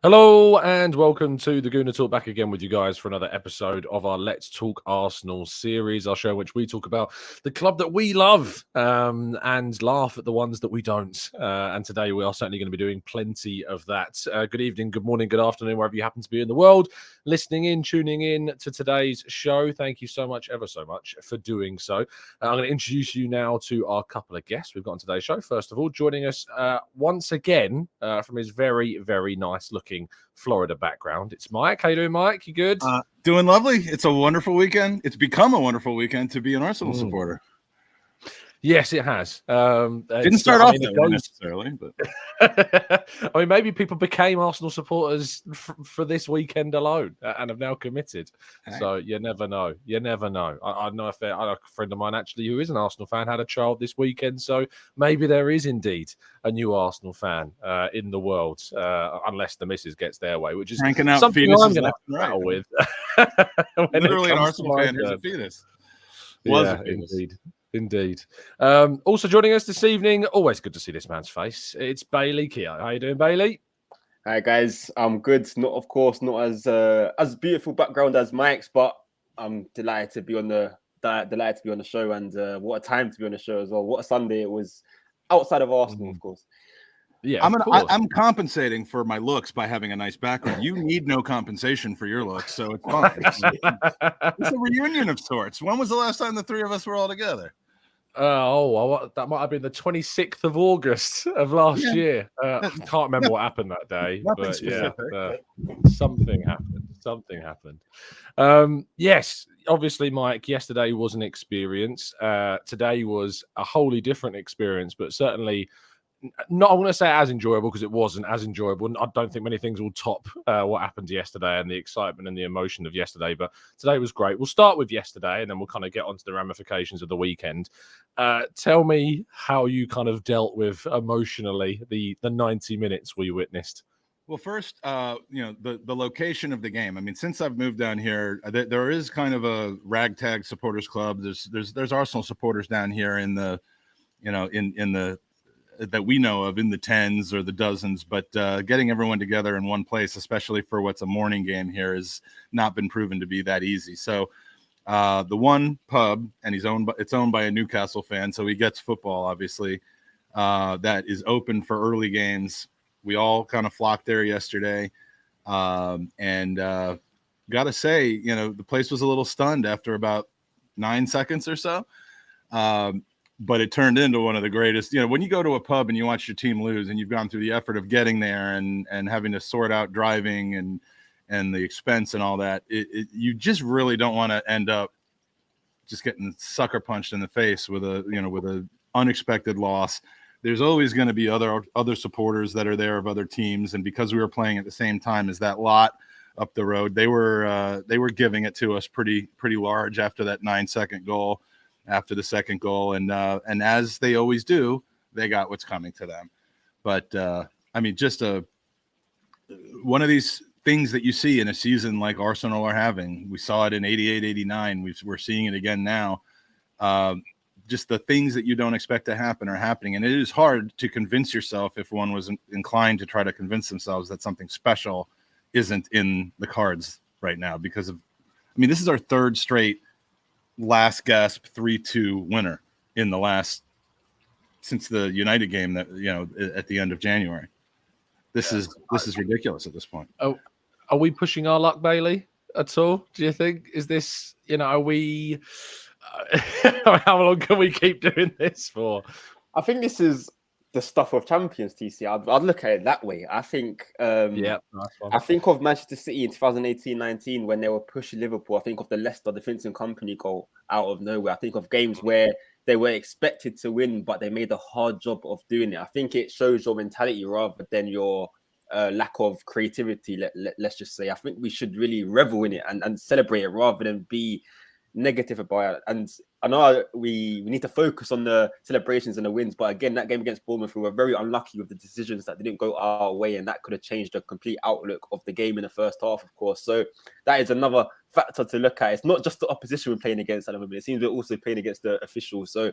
Hello and welcome to the Gooner Talk, back again with you guys for another episode of our Let's Talk Arsenal series, our show in which we talk about the club that we love and laugh at the ones that we don't. And today we are certainly going to be doing plenty of that. Good evening, good morning, good afternoon, wherever you happen to be in the world, listening in, tuning in to today's show. Thank you so much, ever so much, for doing so. I'm going to introduce you now to our couple of guests we've got on today's show. First of all, joining us once again from his very, very nice looking Florida background, it's Mike. How you doing, Mike? You good? Doing lovely. It's a wonderful weekend. It's become a wonderful weekend to be an Arsenal supporter. Yes, it has. Didn't start off that way necessarily, but I mean, maybe people became Arsenal supporters for this weekend alone and have now committed. So you never know. You never know. I know a friend of mine actually who is an Arsenal fan had a child this weekend, so maybe there is indeed a new Arsenal fan in the world, unless the missus gets their way, which is cranking out something fetuses I'm going to right with. Literally an Arsenal fan. Here's a fetus. Yeah, indeed. Also joining us this evening, always good to see this man's face. It's Bailey Kia. How you doing, Bailey? Hi guys, I'm good. Not as beautiful background as Mike's, but I'm delighted to be on the show, and what a time to be on the show as well. What a Sunday it was, outside of Arsenal, of course. Yeah, I'm compensating for my looks by having a nice background. You need no compensation for your looks, so it's fine. It's a reunion of sorts. When was the last time the three of us were all together? That might have been the 26th of August of last year. Can't remember what happened that day, but something happened. Yes, obviously, Mike, yesterday was an experience. Today was a wholly different experience, but certainly not, I want to say as enjoyable, because it wasn't as enjoyable. And I don't think many things will top what happened yesterday and the excitement and the emotion of yesterday. But today was great. We'll start with yesterday and then we'll kind of get onto the ramifications of the weekend. Tell me how you kind of dealt with emotionally the 90 minutes we witnessed. Well, first, the location of the game. I mean, since I've moved down here, there is kind of a ragtag supporters club. There's Arsenal supporters down here in the that we know of, in the tens or the dozens, but getting everyone together in one place, especially for what's a morning game here, has not been proven to be that easy. So the one pub, and it's owned by a Newcastle fan, so he gets football, obviously, that is open for early games. We all kind of flocked there yesterday, and gotta say, the place was a little stunned after about 9 seconds or so. But it turned into one of the greatest. When you go to a pub and you watch your team lose and you've gone through the effort of getting there and having to sort out driving and the expense and all that, you just really don't want to end up just getting sucker punched in the face with a unexpected loss. There's always going to be other supporters that are there of other teams, and because we were playing at the same time as that lot up the road, they were giving it to us pretty large after that 9-second goal. After the second goal, and as they always do, they got what's coming to them. But I mean, just one of these things that you see in a season like Arsenal are having. We saw it in 88, 89. We're seeing it again now. Just the things that you don't expect to happen are happening, and it is hard to convince yourself, if one was inclined to try to convince themselves, that something special isn't in the cards right now. Because this is our third straight last gasp 3-2 winner since the United game that at the end of January. This is ridiculous at this point. Oh, are we pushing our luck, Bailey, at all? Do you think? Is this, are we how long can we keep doing this for? I think this is the stuff of champions, TC. I'd look at it that way. I think nice one. I think of Manchester City in 2018-19 when they were pushing Liverpool. I think of the Leicester defensive company goal out of nowhere. I think of games where they were expected to win, but they made a hard job of doing it. I think it shows your mentality rather than your lack of creativity, let's just say. I think we should really revel in it and celebrate it rather than be negative about it. And I know we need to focus on the celebrations and the wins, but again, that game against Bournemouth, we were very unlucky with the decisions that didn't go our way, and that could have changed the complete outlook of the game in the first half, of course. So that is another factor to look at. It's not just the opposition we're playing against at the moment. It seems we're also playing against the officials. So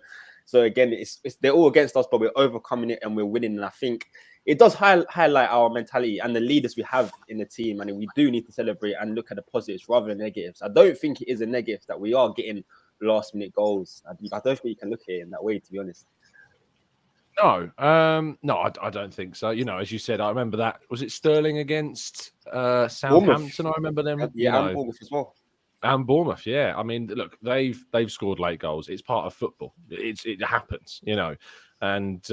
again, they're all against us, but we're overcoming it and we're winning. And I think it does highlight our mentality and the leaders we have in the team. And we do need to celebrate and look at the positives rather than negatives. I don't think it is a negative that we are getting last-minute goals. I don't think you can look at it in that way, to be honest. No, I don't think so. As you said, I remember that. Was it Sterling against Southampton? Bournemouth. I remember them. Yeah, and Bournemouth as well. And Bournemouth, yeah. I mean, look, they've scored late goals. It's part of football. It happens, And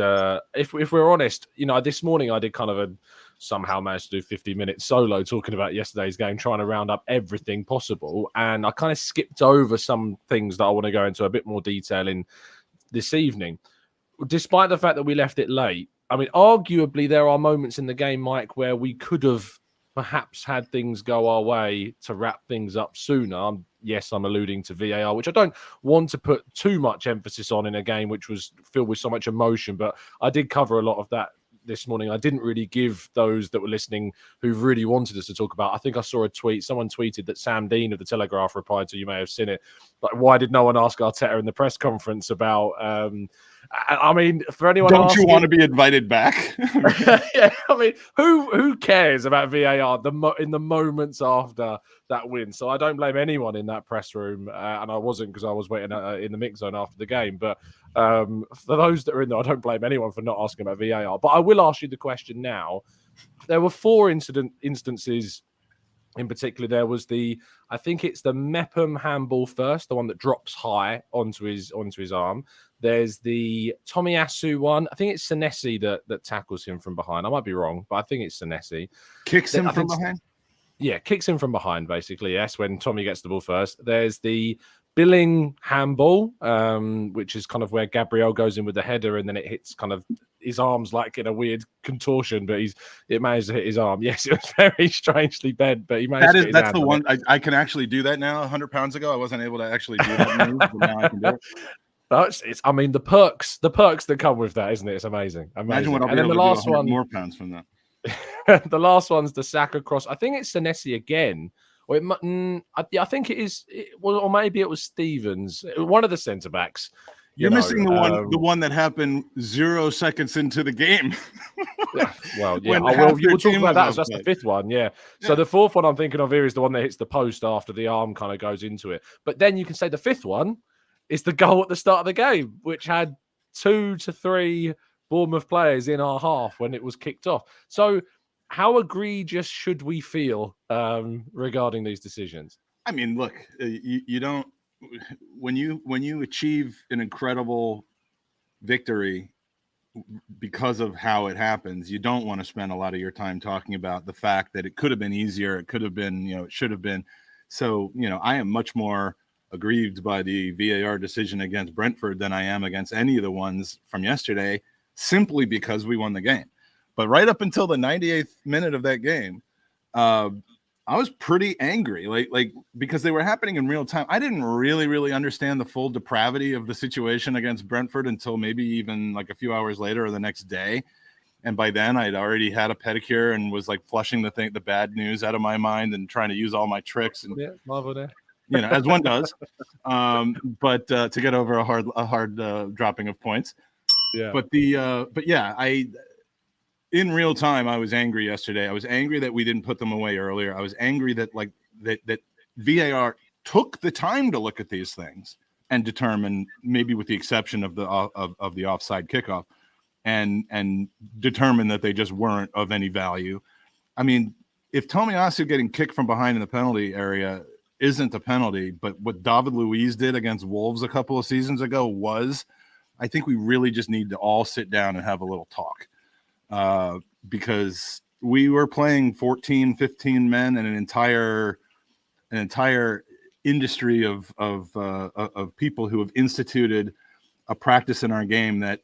if we're honest, this morning I did kind of somehow managed to do 50-minute solo talking about yesterday's game, trying to round up everything possible, and I kind of skipped over some things that I want to go into a bit more detail in this evening. Despite the fact that we left it late, I mean, arguably there are moments in the game, Mike, where we could have perhaps had things go our way to wrap things up sooner. I'm alluding to VAR, which I don't want to put too much emphasis on in a game which was filled with so much emotion, but I did cover a lot of that this morning. I didn't really give those that were listening who really wanted us to talk about. I think I saw a tweet. Someone tweeted that Sam Dean of the Telegraph replied to, you may have seen it, like, why did no one ask Arteta in the press conference about I mean, for anyone don't you want to be invited back? Yeah, I mean, who cares about VAR in the moments after that win? So I don't blame anyone in that press room, and I wasn't, because I was waiting in the mix zone after the game. But for those that are in there, I don't blame anyone for not asking about VAR. But I will ask you the question now. There were 4 instances. In particular, there was I think it's the Mepham handball first, the one that drops high onto his arm. There's the Tomiyasu one. I think it's Senesi that tackles him from behind. I might be wrong, but I think it's Senesi. Kicks him from behind? Yeah, kicks him from behind, basically, yes, when Tommy gets the ball first. There's the Billing handball, which is kind of where Gabriel goes in with the header, and then it hits kind of his arms like in a weird contortion, but it managed to hit his arm. Yes, it was very strangely bent, but he managed to get his that's the one. I can actually do that now. 100 pounds ago, I wasn't able to actually do that move, but now I can do it. I mean, the perks that come with that, isn't it? It's amazing. Imagine what I'll be able to do 100 more pounds from that. The last one's the Saka cross. I think it's Senesi again. Or I think it is. Or maybe it was Stevens, one of the centre backs. You're missing the one that happened 0 seconds into the game. Yeah, well, yeah. We'll talk about that. So that's the 5th one. Yeah. So the 4th one I'm thinking of here is the one that hits the post after the arm kind of goes into it. But then you can say the 5th one is the goal at the start of the game, which had 2 to 3 Bournemouth players in our half when it was kicked off. So how egregious should we feel regarding these decisions? I mean, look, you don't, when you achieve an incredible victory because of how it happens, you don't want to spend a lot of your time talking about the fact that it could have been easier, it could have been, it should have been. So, I am much more aggrieved by the VAR decision against Brentford than I am against any of the ones from yesterday, simply because we won the game. But right up until the 98th minute of that game, I was pretty angry, like because they were happening in real time. I didn't really understand the full depravity of the situation against Brentford until maybe even like a few hours later or the next day. And by then I'd already had a pedicure and was like flushing the bad news out of my mind and trying to use all my tricks and as one does. But to get over a hard dropping of points. Yeah. But in real time, I was angry yesterday. I was angry that we didn't put them away earlier. I was angry that that VAR took the time to look at these things and determine, maybe with the exception of the offside kickoff, and determine that they just weren't of any value. I mean, if Tomiyasu getting kicked from behind in the penalty area isn't a penalty, but what David Luiz did against Wolves a couple of seasons ago was, I think we really just need to all sit down and have a little talk. Because we were playing 14, 15 men and an entire industry of people who have instituted a practice in our game that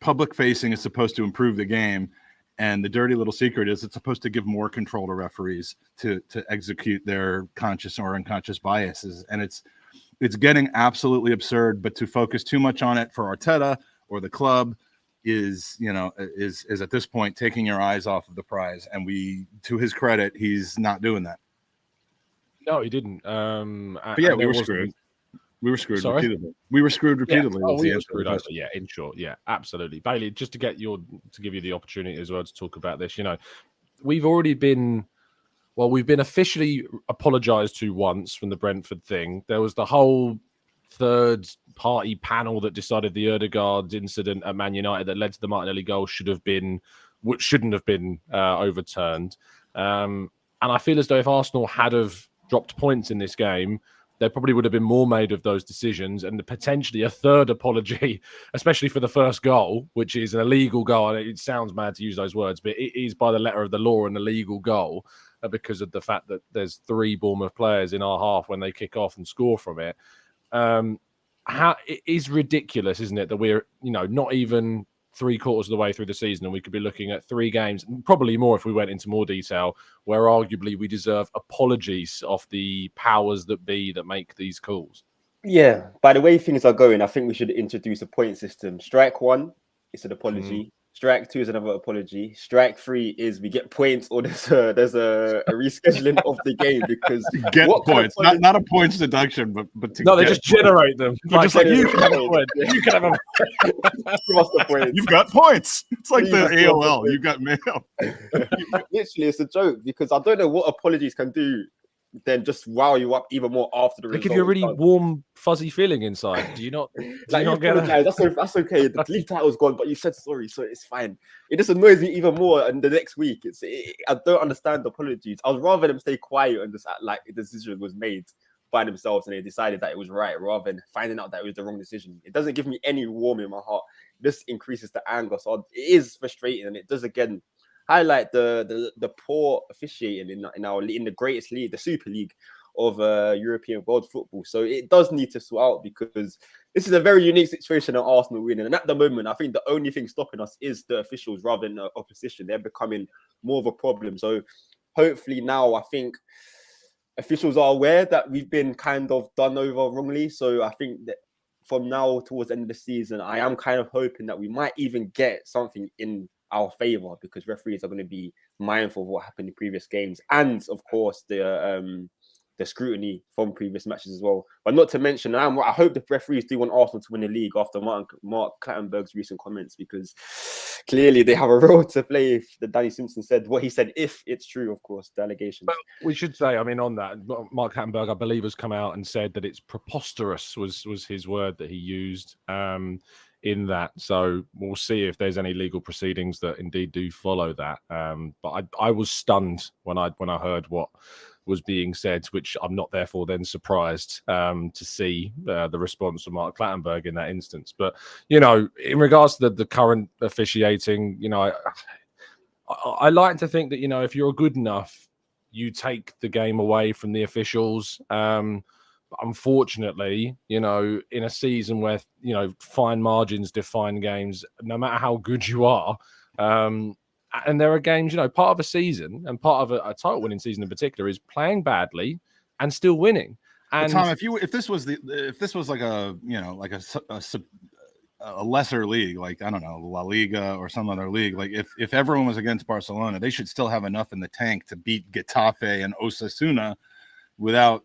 public facing is supposed to improve the game. And the dirty little secret is it's supposed to give more control to referees to execute their conscious or unconscious biases. And it's getting absolutely absurd, but to focus too much on it for Arteta or the club is at this point taking your eyes off of the prize. And to his credit, he's not doing that. No, he didn't. But yeah, we were screwed. We were screwed Sorry? repeatedly. We were screwed repeatedly. Yeah. We were screwed over. Yeah, in short. Yeah, absolutely. Bailey, just to give you the opportunity as well to talk about this, we've been officially apologised to once from the Brentford thing. There was the whole third party panel that decided the Ødegaard incident at Man United that led to the Martinelli goal shouldn't have been overturned. And I feel as though if Arsenal had have dropped points in this game, there probably would have been more made of those decisions, and potentially a third apology, especially for the first goal, which is an illegal goal. And it sounds mad to use those words, but it is by the letter of the law an illegal goal because of the fact that there's 3 Bournemouth players in our half when they kick off and score from it. How it is ridiculous, isn't it, that we're not even 3/4 of the way through the season, and we could be looking at 3 games, probably more if we went into more detail, where arguably we deserve apologies off the powers that be that make these calls. Yeah, by the way things are going, I think we should introduce a point system. Strike 1 is an apology. Strike 2 is another apology. Strike 3 is we get points, or there's a rescheduling of the game because get points, not a points deduction, but they just generate them. Just like you can have a point. You can have a Give us the points. You've got points. It's like the AOL. You got mail. Literally, it's a joke because I don't know what apologies can do. Then just wow you up even more after the result. They give you a really warm, fuzzy feeling inside. Do you not? Like, you get that? That's okay. The league title's gone, but you said sorry, so it's fine. It just annoys me even more. And the next week, I don't understand the apologies. I would rather them stay quiet and just act like the decision was made by themselves and they decided that it was right, rather than finding out that it was the wrong decision. It doesn't give me any warmth in my heart. This increases the anger, so it is frustrating, and it does again highlight the poor officiating in the greatest league, the Super League of European world football. So it does need to sort out because this is a very unique situation at Arsenal winning. And at the moment, I think the only thing stopping us is the officials rather than the opposition. They're becoming more of a problem. So hopefully now I think officials are aware that we've been kind of done over wrongly. So I think that from now towards the end of the season, I am kind of hoping that we might even get something in our favor because referees are going to be mindful of what happened in previous games, and of course the scrutiny from previous matches as well. But not to mention, I hope the referees do want Arsenal to win the league after Mark Clattenburg's recent comments, because clearly they have a role to play. If the Danny Simpson said what he said, if it's true, of course, the allegations. Well, we should say, I mean, on that, Mark Clattenburg, I believe, has come out and said that it's preposterous was his word that he used. In that, so we'll see if there's any legal proceedings that indeed do follow that. But I was stunned when I heard what was being said, which I'm not therefore then surprised to see the response from Mark Clattenburg in that instance. But in regards to the current officiating, I like to think that if you're good enough, you take the game away from the officials. Unfortunately, in a season where, fine margins define games, no matter how good you are, and there are games, part of a season and part of a title winning season in particular is playing badly and still winning. And Tom, if this was like a lesser league, like I don't know, La Liga or some other league, like if everyone was against Barcelona, they should still have enough in the tank to beat Getafe and Osasuna without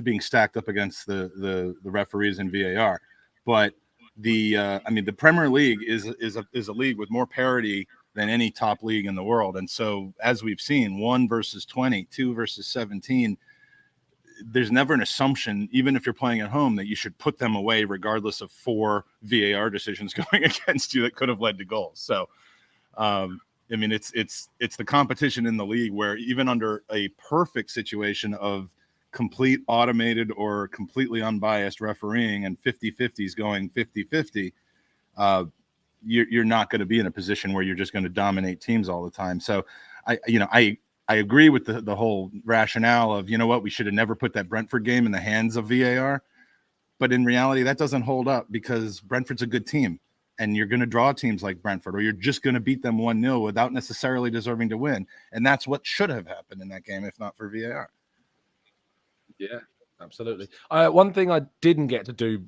being stacked up against the referees and VAR. But the Premier League is a league with more parity than any top league in the world. And so as we've seen, 1 versus 20, 2 versus 17, there's never an assumption, even if you're playing at home, that you should put them away regardless of 4 VAR decisions going against you that could have led to goals. So it's the competition in the league where even under a perfect situation of complete automated or completely unbiased refereeing and 50-50s going 50-50, you're not going to be in a position where you're just going to dominate teams all the time. So I agree with the whole rationale of, we should have never put that Brentford game in the hands of VAR. But in reality, that doesn't hold up because Brentford's a good team. And you're going to draw teams like Brentford, or you're just going to beat them 1-0 without necessarily deserving to win. And that's what should have happened in that game, if not for VAR. Yeah, absolutely. One thing I didn't get to do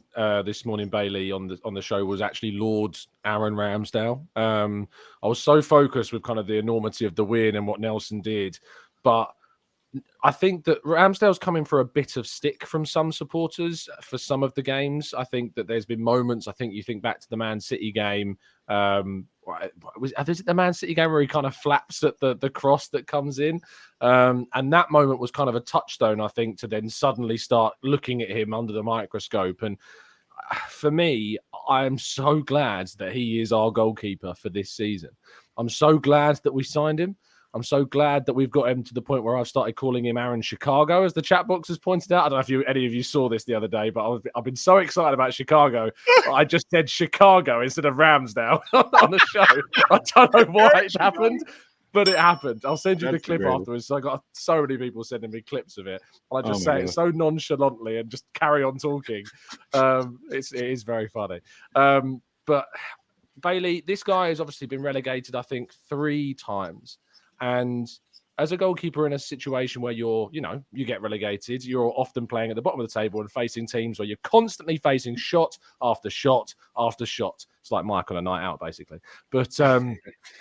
this morning, Bailey, on the show was actually Lord Aaron Ramsdale. I was so focused with kind of the enormity of the win and what Nelson did, but I think that Ramsdale's coming for a bit of stick from some supporters for some of the games. I think that there's been moments. I think you think back to the Man City game. Was it the Man City game where he kind of flaps at the cross that comes in? And that moment was kind of a touchstone, I think, to then suddenly start looking at him under the microscope. And for me, I am so glad that he is our goalkeeper for this season. I'm so glad that we signed him. I'm so glad that we've got him to the point where I've started calling him Aaron Chicago, as the chat box has pointed out. I don't know if any of you saw this the other day, but I've been so excited about Chicago. I just said Chicago instead of Ramsdale on the show. I don't know why it happened, but it happened. I'll send you the clip afterwards. So I got so many people sending me clips of it. I just say it so nonchalantly and just carry on talking. It is very funny. But Bailey, this guy has obviously been relegated, I think, 3 times. And as a goalkeeper in a situation where you get relegated, you're often playing at the bottom of the table and facing teams where you're constantly facing shot after shot after shot. It's like Mike on a night out, basically. But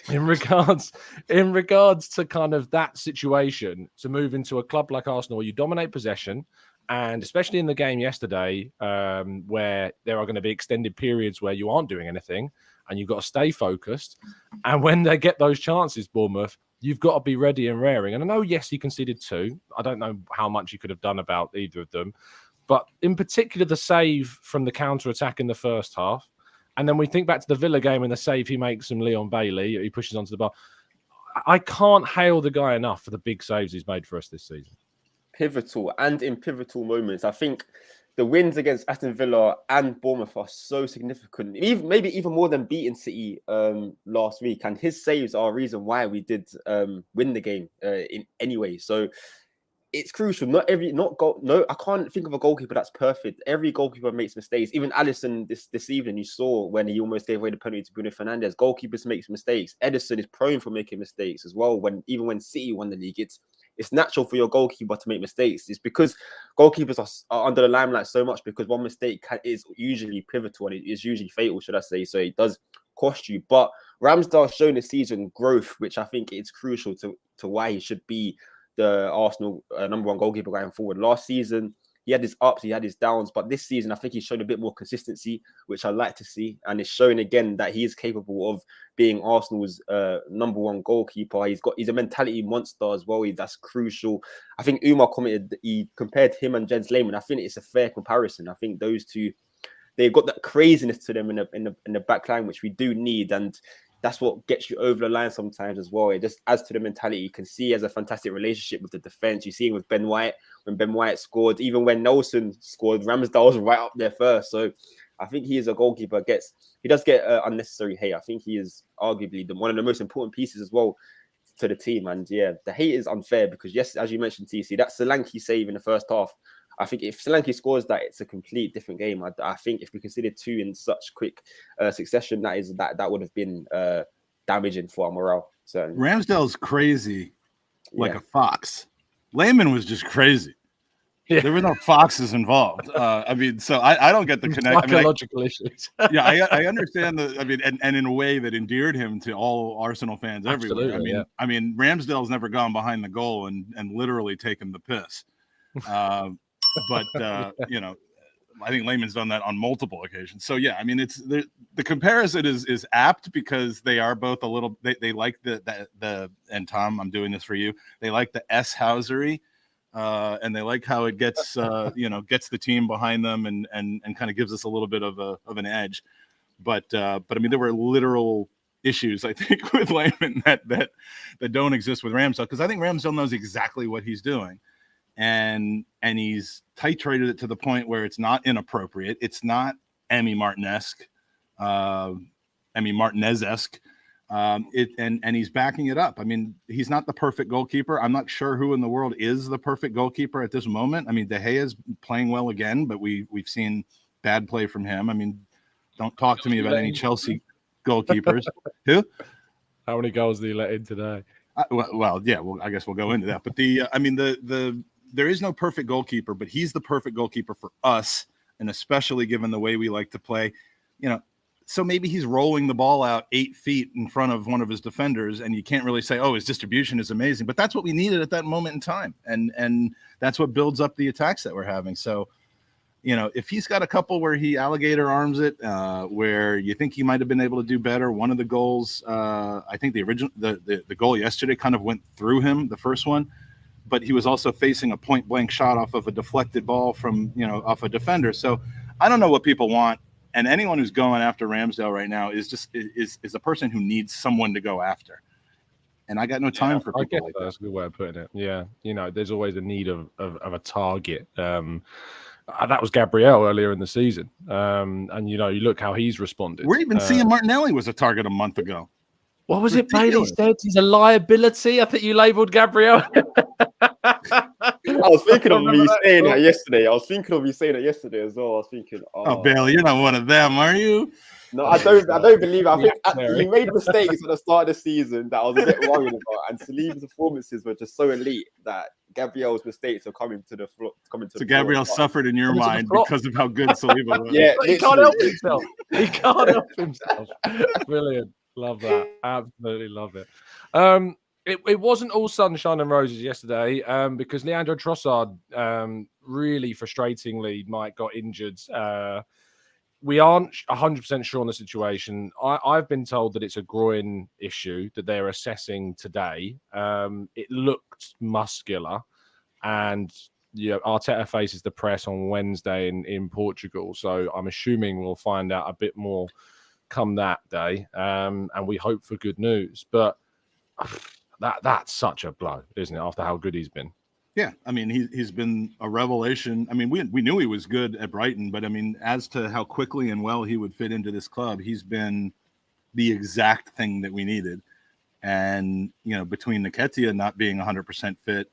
in regards to kind of that situation, to move into a club like Arsenal where you dominate possession, and especially in the game yesterday, where there are going to be extended periods where you aren't doing anything and you've got to stay focused. And when they get those chances, Bournemouth, you've got to be ready and raring. And I know, yes, he conceded 2. I don't know how much he could have done about either of them. But in particular, the save from the counter-attack in the first half. And then we think back to the Villa game and the save he makes from Leon Bailey. He pushes onto the bar. I can't hail the guy enough for the big saves he's made for us this season. Pivotal, and in pivotal moments. I think the wins against Aston Villa and Bournemouth are so significant, maybe even more than beating City last week. And his saves are a reason why we did win the game in any way. So it's crucial. I can't think of a goalkeeper that's perfect. Every goalkeeper makes mistakes. Even Alisson this evening, you saw when he almost gave away the penalty to Bruno Fernandes. Goalkeepers make mistakes. Ederson is prone for making mistakes as well. Even when City won the league, it's natural for your goalkeeper to make mistakes. It's because goalkeepers are under the limelight so much because one mistake is usually pivotal and it is usually fatal, should I say. So it does cost you. But Ramsdale's shown this season growth, which I think is crucial to why he should be the Arsenal number 1 goalkeeper going forward. Last season, he had his ups, he had his downs, but this season, I think he's shown a bit more consistency, which I like to see. And it's showing again that he is capable of being Arsenal's number 1 goalkeeper. He's a mentality monster as well. That's crucial. I think Umar commented that he compared him and Jens Lehmann. I think it's a fair comparison. I think those two, they've got that craziness to them in the back line, which we do need. And that's what gets you over the line sometimes as well. It just adds to the mentality. You can see he has a fantastic relationship with the defense. You see him with Ben White. When Ben White scored, even when Nelson scored, Ramsdale was right up there first. So I think he is a goalkeeper. He does get unnecessary hate. I think he is arguably one of the most important pieces as well to the team. And yeah, the hate is unfair because, yes, as you mentioned, TC, that Solanke save in the first half, I think if Solanke scores that, it's a complete different game. I think if we consider 2 in such quick succession, that would have been damaging for our morale. Certainly. Ramsdale's crazy like a fox. Lehmann was just crazy. Yeah. There were no foxes involved. So I don't get the connection. Psychological issues. Yeah, I understand and in a way that endeared him to all Arsenal fans everywhere. Ramsdale's never gone behind the goal and literally taken the piss. But I think Lehmann's done that on multiple occasions. So yeah, it's the comparison is apt because they are both a little. They like the and Tom, I'm doing this for you. They like the S-housery, and they like how it gets gets the team behind them and kind of gives us a little bit of an edge. But there were literal issues I think with Lehmann that don't exist with Ramsdale, because I think Ramsdale knows exactly what he's doing. And he's titrated it to the point where it's not inappropriate. It's not Emmy Martinez-esque. And he's backing it up. He's not the perfect goalkeeper. I'm not sure who in the world is the perfect goalkeeper at this moment. De Gea is playing well again, but we've seen bad play from him. Don't talk to me about any Chelsea goalkeepers. Who? How many goals did he let in today? I guess we'll go into that. But there is no perfect goalkeeper, but he's the perfect goalkeeper for us, and especially given the way we like to play. So maybe he's rolling the ball out 8 feet in front of one of his defenders, and you can't really say, oh, his distribution is amazing. But that's what we needed at that moment in time. And that's what builds up the attacks that we're having. So, if he's got a couple where he alligator arms it, where you think he might have been able to do better. One of the goals, I think the goal yesterday kind of went through him, the first one, but he was also facing a point blank shot off of a deflected ball from, off a defender. So I don't know what people want. And anyone who's going after Ramsdale right now is a person who needs someone to go after. And I got no time for people like that. That's a good way of putting it. Yeah. There's always a need of a target. That was Gabriel earlier in the season. And you look how he's responded. We're even seeing Martinelli was a target a month ago. What was it Bailey said? He's a liability. I think you labeled Gabriel. I was thinking of me saying that yesterday. I was thinking of you saying it yesterday as well. I was thinking, oh Bailey, you're not one of them, are you? No, I don't believe it. I think he made mistakes at the start of the season that I was a bit worried about. And Saliba's performances were just so elite that Gabriel's mistakes are coming to the floor. So Gabriel suffered in your mind because of how good Saliba was. Yeah, he can't help himself. He can't help himself. Brilliant. Love that. Absolutely love it. It wasn't all sunshine and roses yesterday because Leandro Trossard really frustratingly got injured. We aren't 100% sure on the situation. I've been told that it's a groin issue that they're assessing today. It looked muscular, and Arteta faces the press on Wednesday in Portugal. So I'm assuming we'll find out a bit more come that day, and we hope for good news. But that's such a blow, isn't it? After how good he's been. Yeah, I mean, he's been a revelation. I mean, we knew he was good at Brighton, but I mean, as to how quickly and well he would fit into this club, he's been the exact thing that we needed. And between Nketiah not being 100% fit,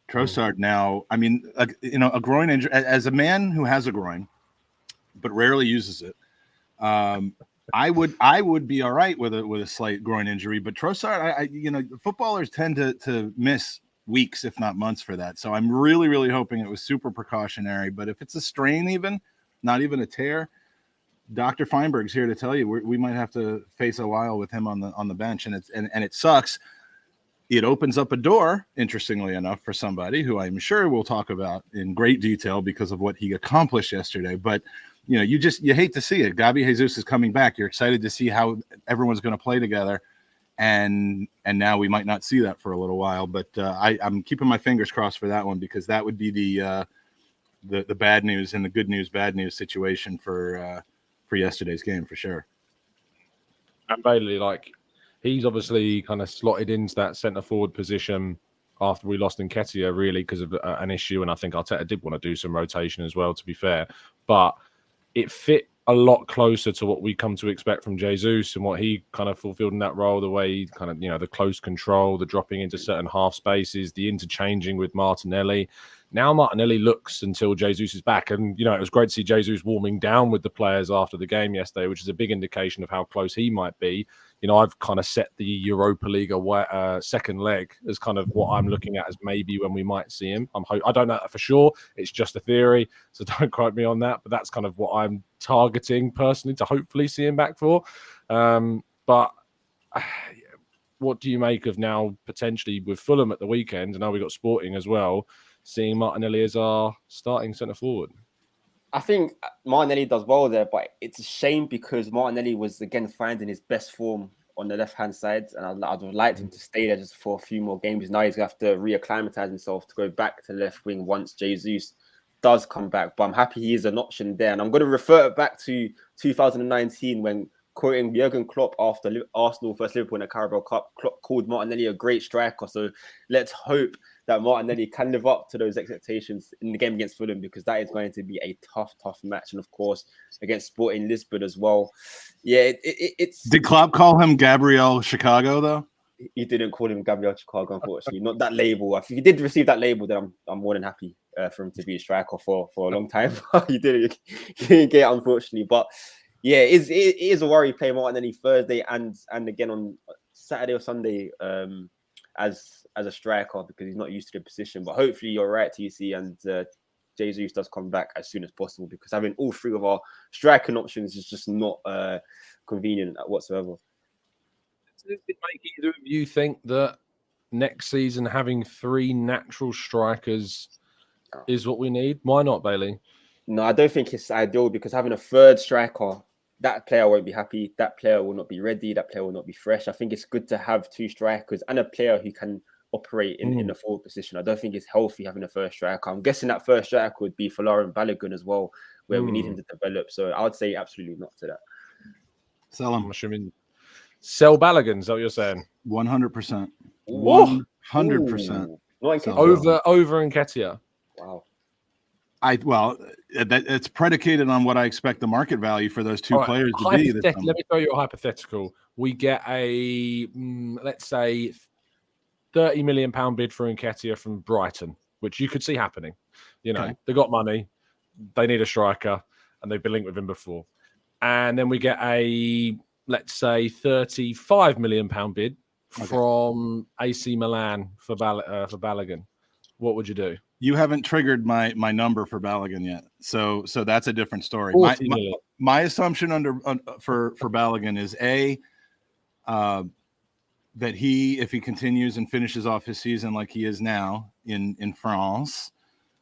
Trossard now, I mean, a groin injury. As a man who has a groin, but rarely uses it, I would be all right with a slight groin injury. But Trossard, footballers tend to miss weeks, if not months, for that. So I'm really, really hoping it was super precautionary. But if it's a strain, not even a tear, Dr. Feinberg's here to tell you we might have to face a while with him on the bench, and it sucks. It opens up a door, interestingly enough, for somebody who I'm sure we'll talk about in great detail because of what he accomplished yesterday. But you hate to see it. Gabi Jesus is coming back. You're excited to see how everyone's going to play together. And now we might not see that for a little while, but I'm keeping my fingers crossed for that one because that would be the bad news and the good news, bad news situation for yesterday's game for sure. And Bailey, he's obviously kind of slotted into that centre forward position after we lost Nketiah, really because of an issue, and I think Arteta did want to do some rotation as well, to be fair, but it fit a lot closer to what we come to expect from Jesus and what he kind of fulfilled in that role, the way he kind of, the close control, the dropping into certain half spaces, the interchanging with Martinelli. Now Martinelli looks until Jesus is back. And, it was great to see Jesus warming down with the players after the game yesterday, which is a big indication of how close he might be. I've kind of set the Europa League second leg as kind of what I'm looking at as maybe when we might see him. I don't know that for sure. It's just a theory, so don't quote me on that. But that's kind of what I'm targeting personally to hopefully see him back for. But what do you make of now potentially with Fulham at the weekend? And now we've got Sporting as well, seeing Martinelli as our starting centre forward? I think Martinelli does well there, but it's a shame because Martinelli was again finding his best form on the left-hand side, and I'd have liked him to stay there just for a few more games. Now he's going to have to reacclimatise himself to go back to left wing once Jesus does come back. But I'm happy he is an option there, and I'm going to refer it back to 2019 when, quoting Jurgen Klopp after Arsenal versus Liverpool in the Carabao Cup, Klopp called Martinelli a great striker. So let's hope that Martinelli can live up to those expectations in the game against Fulham, because that is going to be a tough match. And of course, against Sporting Lisbon as well. Yeah, it's... Did Klopp call him Gabriel Chicago, though? He didn't call him Gabriel Chicago, unfortunately. Not that label. If he did receive that label, then I'm more than happy for him to be a striker for a long time. He didn't get it, unfortunately. But yeah, it is a worry playing Martinelli Thursday and again on Saturday or Sunday as a striker, because he's not used to the position. But hopefully you're right, TC, and Jesus does come back as soon as possible, because having all three of our striking options is just not convenient whatsoever. Does it make either of you think that next season having 3 natural strikers is what we need? Why not, Bailey? No, I don't think it's ideal, because having a third striker, that player won't be happy. That player will not be ready. That player will not be fresh. I think it's good to have 2 strikers and a player who can operate in the forward position. I don't think it's healthy having a first striker. I'm guessing that first striker would be for Lauren Balogun as well, where we need him to develop. So I would say absolutely not to that. Sell him. I'm assuming sell Balogun. Is that what you're saying? 100%. 100%. Over Nketiah. Wow. It's predicated on what I expect the market value for those 2 players to be. Let me throw you a hypothetical. We get a let's say £30 million bid for Nketiah from Brighton, which you could see happening. You know, they got money, they need a striker, and they've been linked with him before. And then we get a, let's say, £35 million bid from AC Milan for Balogun. What would you do? You haven't triggered my number for Balogun yet, so that's a different story. My assumption for Balogun is that if he continues and finishes off his season like he is now in France,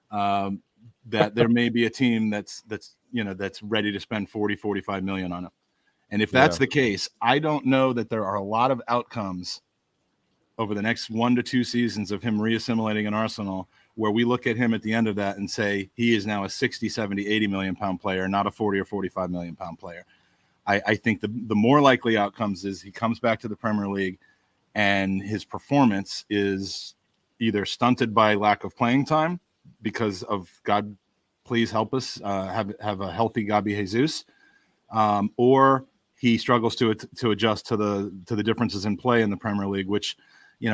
that there may be a team that's ready to spend 40-45 million on him. And if that's the case, I don't know that there are a lot of outcomes over the next 1 to 2 seasons of him reassimilating in Arsenal where we look at him at the end of that and say he is now a 60, 70, 80 million pound player, not a 40 or 45 million pound player. I think the more likely outcomes is he comes back to the Premier League and his performance is either stunted by lack of playing time because of, God, please help us, have a healthy Gabi Jesus, or he struggles to adjust to the differences in play in the Premier League, which,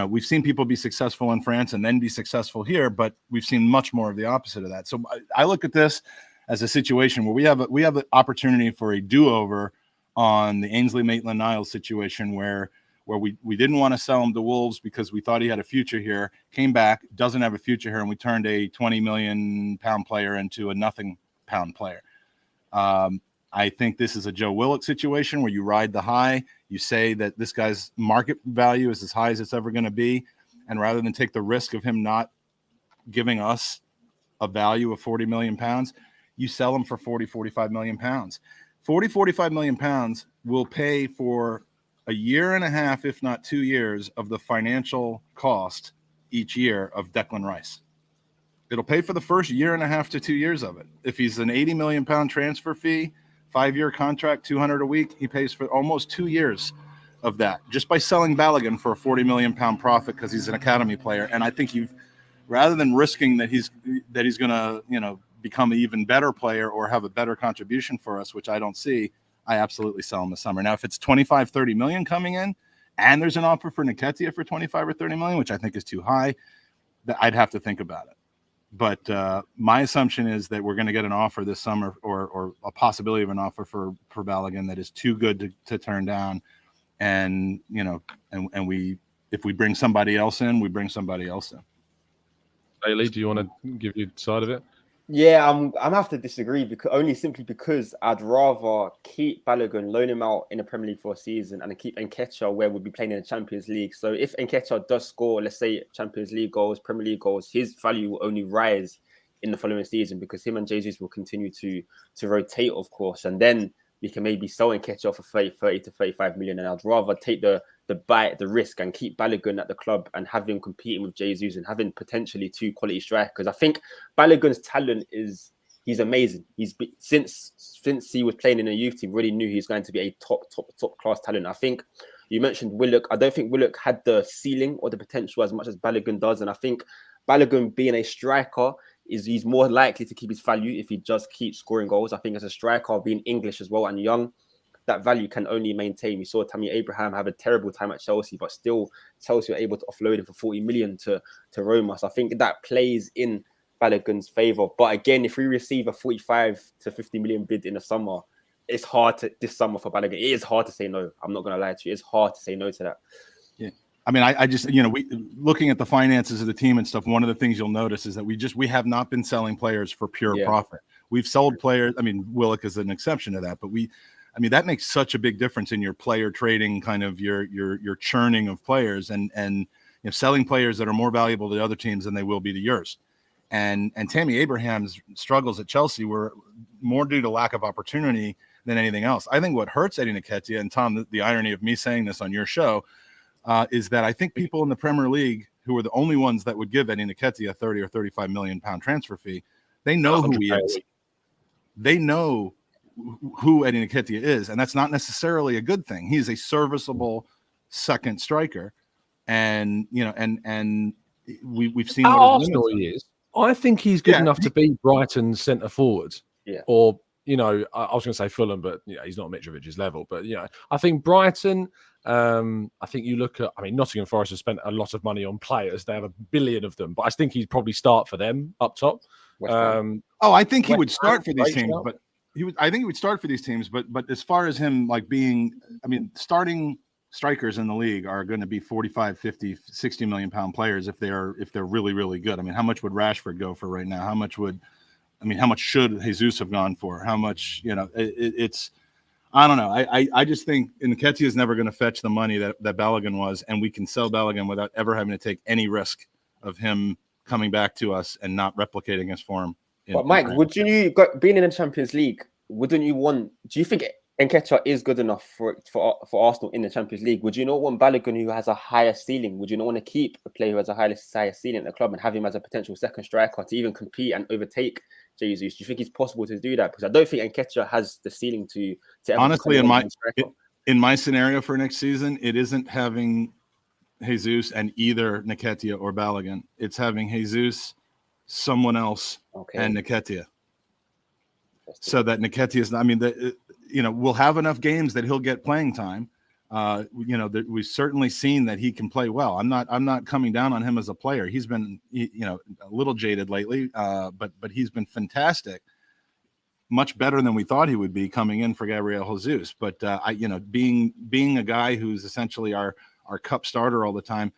we've seen people be successful in France and then be successful here, but we've seen much more of the opposite of that. So I look at this as a situation where we have an opportunity for a do-over on the Ainsley Maitland-Niles situation where we didn't want to sell him to Wolves because we thought he had a future here, came back, doesn't have a future here, and we turned a 20 million pound player into a nothing pound player. I think this is a Joe Willock situation where you ride the high, you say that this guy's market value is as high as it's ever going to be, and rather than take the risk of him not giving us a value of 40 million pounds, you sell him for 40-45 million pounds. 40-45 million pounds will pay for a year and a half, if not 2 years, of the financial cost each year of Declan Rice. It'll pay for the first year and a half to 2 years of it. If he's an 80 million pound transfer fee, 5-year contract, 200 a week, he pays for almost 2 years of that just by selling Balogun for a 40 million pound profit because he's an academy player. And I think rather than risking that he's going to, become an even better player or have a better contribution for us, which I don't see, I absolutely sell him this summer. Now, if it's 25-30 million coming in and there's an offer for Nketiah for 25 or 30 million, which I think is too high, I'd have to think about it. But my assumption is that we're going to get an offer this summer or a possibility of an offer for Balogun that is too good to turn down. And, if we bring somebody else in, we bring somebody else in. Bailey, do you want to give your side of it? Yeah, I'm have to disagree because I'd rather keep Balogun, loan him out in the Premier League for a season, and keep Nketiah where we'll be playing in the Champions League. So if Nketiah does score, let's say Champions League goals, Premier League goals, his value will only rise in the following season because him and Jesus will continue to rotate, of course, and then we can maybe sell Nketiah for 30 to 35 million. And I'd rather take the bite, the risk, and keep Balogun at the club and have him competing with Jesus and having potentially 2 quality strikers. I think Balogun's talent he's amazing. Since he was playing in a youth team, really knew he's going to be a top class talent. I think you mentioned Willock. I don't think Willock had the ceiling or the potential as much as Balogun does. And I think Balogun being a striker he's more likely to keep his value if he just keeps scoring goals. I think as a striker, being English as well and young, that value can only maintain. We saw Tammy Abraham have a terrible time at Chelsea, but still Chelsea were able to offload him for 40 million to Roma. So I think that plays in Balogun's favour. But again, if we receive a 45 to 50 million bid in the summer, it's hard this summer for Balogun. It is hard to say no. I'm not going to lie to you. It's hard to say no to that. Yeah. I mean, I just, looking at the finances of the team and stuff, one of the things you'll notice is that we have not been selling players for pure profit. We've sold players. I mean, Willock is an exception to that, but I mean, that makes such a big difference in your player trading, kind of your churning of players, and selling players that are more valuable to other teams than they will be to yours. And Tammy Abraham's struggles at Chelsea were more due to lack of opportunity than anything else. I think what hurts Eddie Nketiah, and Tom, the irony of me saying this on your show, is that I think people in the Premier League who are the only ones that would give Eddie Nketiah a 30 or 35 million pound transfer fee, they know who he is. They know who Eddie Nketiah is, and that's not necessarily a good thing. He's a serviceable second striker, and we've seen how Arsenal he is. I think he's good enough to be Brighton's centre forward. Yeah. Or I was going to say Fulham, but he's not Mitrovic's level. But I think Brighton. I think you look at. I mean, Nottingham Forest have spent a lot of money on players. They have 1 billion of them, but I think he'd probably start for them up top. I think he would start for these teams, but I think he would start for these teams. But as far as him starting strikers in the league are going to be 45, 50, 60 million pound players if they're really, really good. I mean, how much would Rashford go for right now? How much should Jesus have gone for? How much, it's, I don't know. I just think Nketiah is never going to fetch the money that Balogun was, and we can sell Balogun without ever having to take any risk of him coming back to us and not replicating his form. But Mike, being in the Champions League, wouldn't you want, do you think Nketiah is good enough for Arsenal in the Champions League? Would you not want Balogun, who has a higher ceiling? Would you not want to keep a player who has a higher ceiling at the club and have him as a potential second striker to even compete and overtake Jesus? Do you think it's possible to do that? Because I don't think Nketiah has the ceiling to ever honestly, in my scenario for next season, it isn't having Jesus and either Nketiah or Balogun. It's having Jesus, someone else, and Nketiah. So that Nketiah is, we'll have enough games that he'll get playing time. We've certainly seen that he can play well. I'm not coming down on him as a player. He's been, a little jaded lately, but he's been fantastic, much better than we thought he would be coming in for Gabriel Jesus. But being a guy who's essentially our cup starter all the time,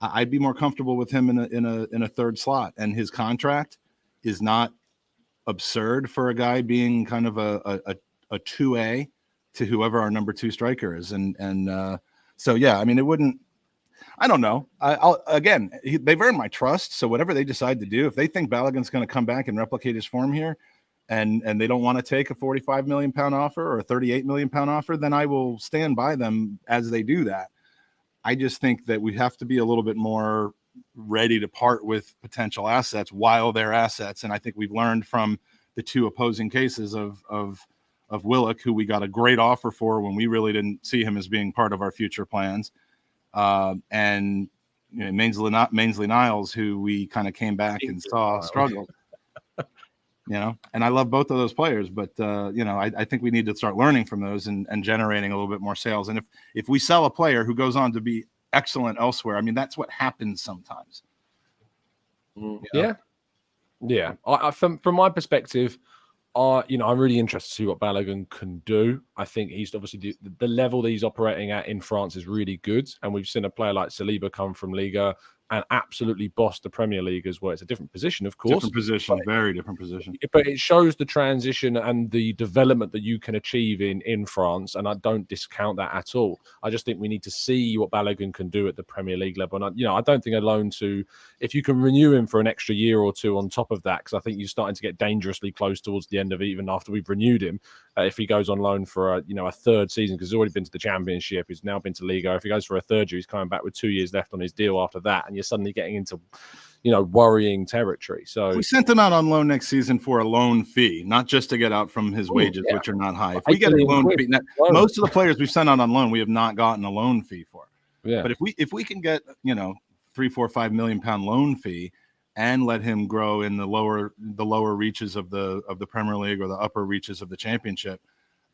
I'd be more comfortable with him in a third slot. And his contract is not absurd for a guy being kind of a 2A to whoever our number 2 striker is. So yeah, I mean, it wouldn't, I don't know. They've earned my trust. So whatever they decide to do, if they think Balogun's going to come back and replicate his form here, and they don't want to take a 45 million pound offer or a 38 million pound offer, then I will stand by them as they do that. I just think that we have to be a little bit more ready to part with potential assets while they're assets. And I think we've learned from the 2 opposing cases of Willock, who we got a great offer for when we really didn't see him as being part of our future plans. And Mainsley Niles, who we kind of came back and saw struggle. And I love both of those players, but I think we need to start learning from those and generating a little bit more sales. And if we sell a player who goes on to be excellent elsewhere, I mean, that's what happens sometimes. Yeah. From my perspective, I'm really interested to see what Balogun can do. I think he's obviously the level that he's operating at in France is really good, and we've seen a player like Saliba come from Liga and absolutely boss the Premier League as well. It's a different position, of course. Different position, very different position. But it shows the transition and the development that you can achieve in France, and I don't discount that at all. I just think we need to see what Balogun can do at the Premier League level. And I don't think if you can renew him for an extra year or 2 on top of that, because I think you're starting to get dangerously close towards the end of it, even after we've renewed him. If he goes on loan for a third season, because he's already been to the Championship, he's now been to Liga. If he goes for a third year, he's coming back with 2 years left on his deal after that, and you're suddenly getting into worrying territory. So we sent him out on loan next season for a loan fee, not just to get out from his wages, which are not high. If we get a loan fee, most of the players we've sent out on loan, we have not gotten a loan fee for. Yeah. But if we can get 3, 4, 5 million pound loan fee and let him grow in the lower reaches of the Premier League or the upper reaches of the Championship,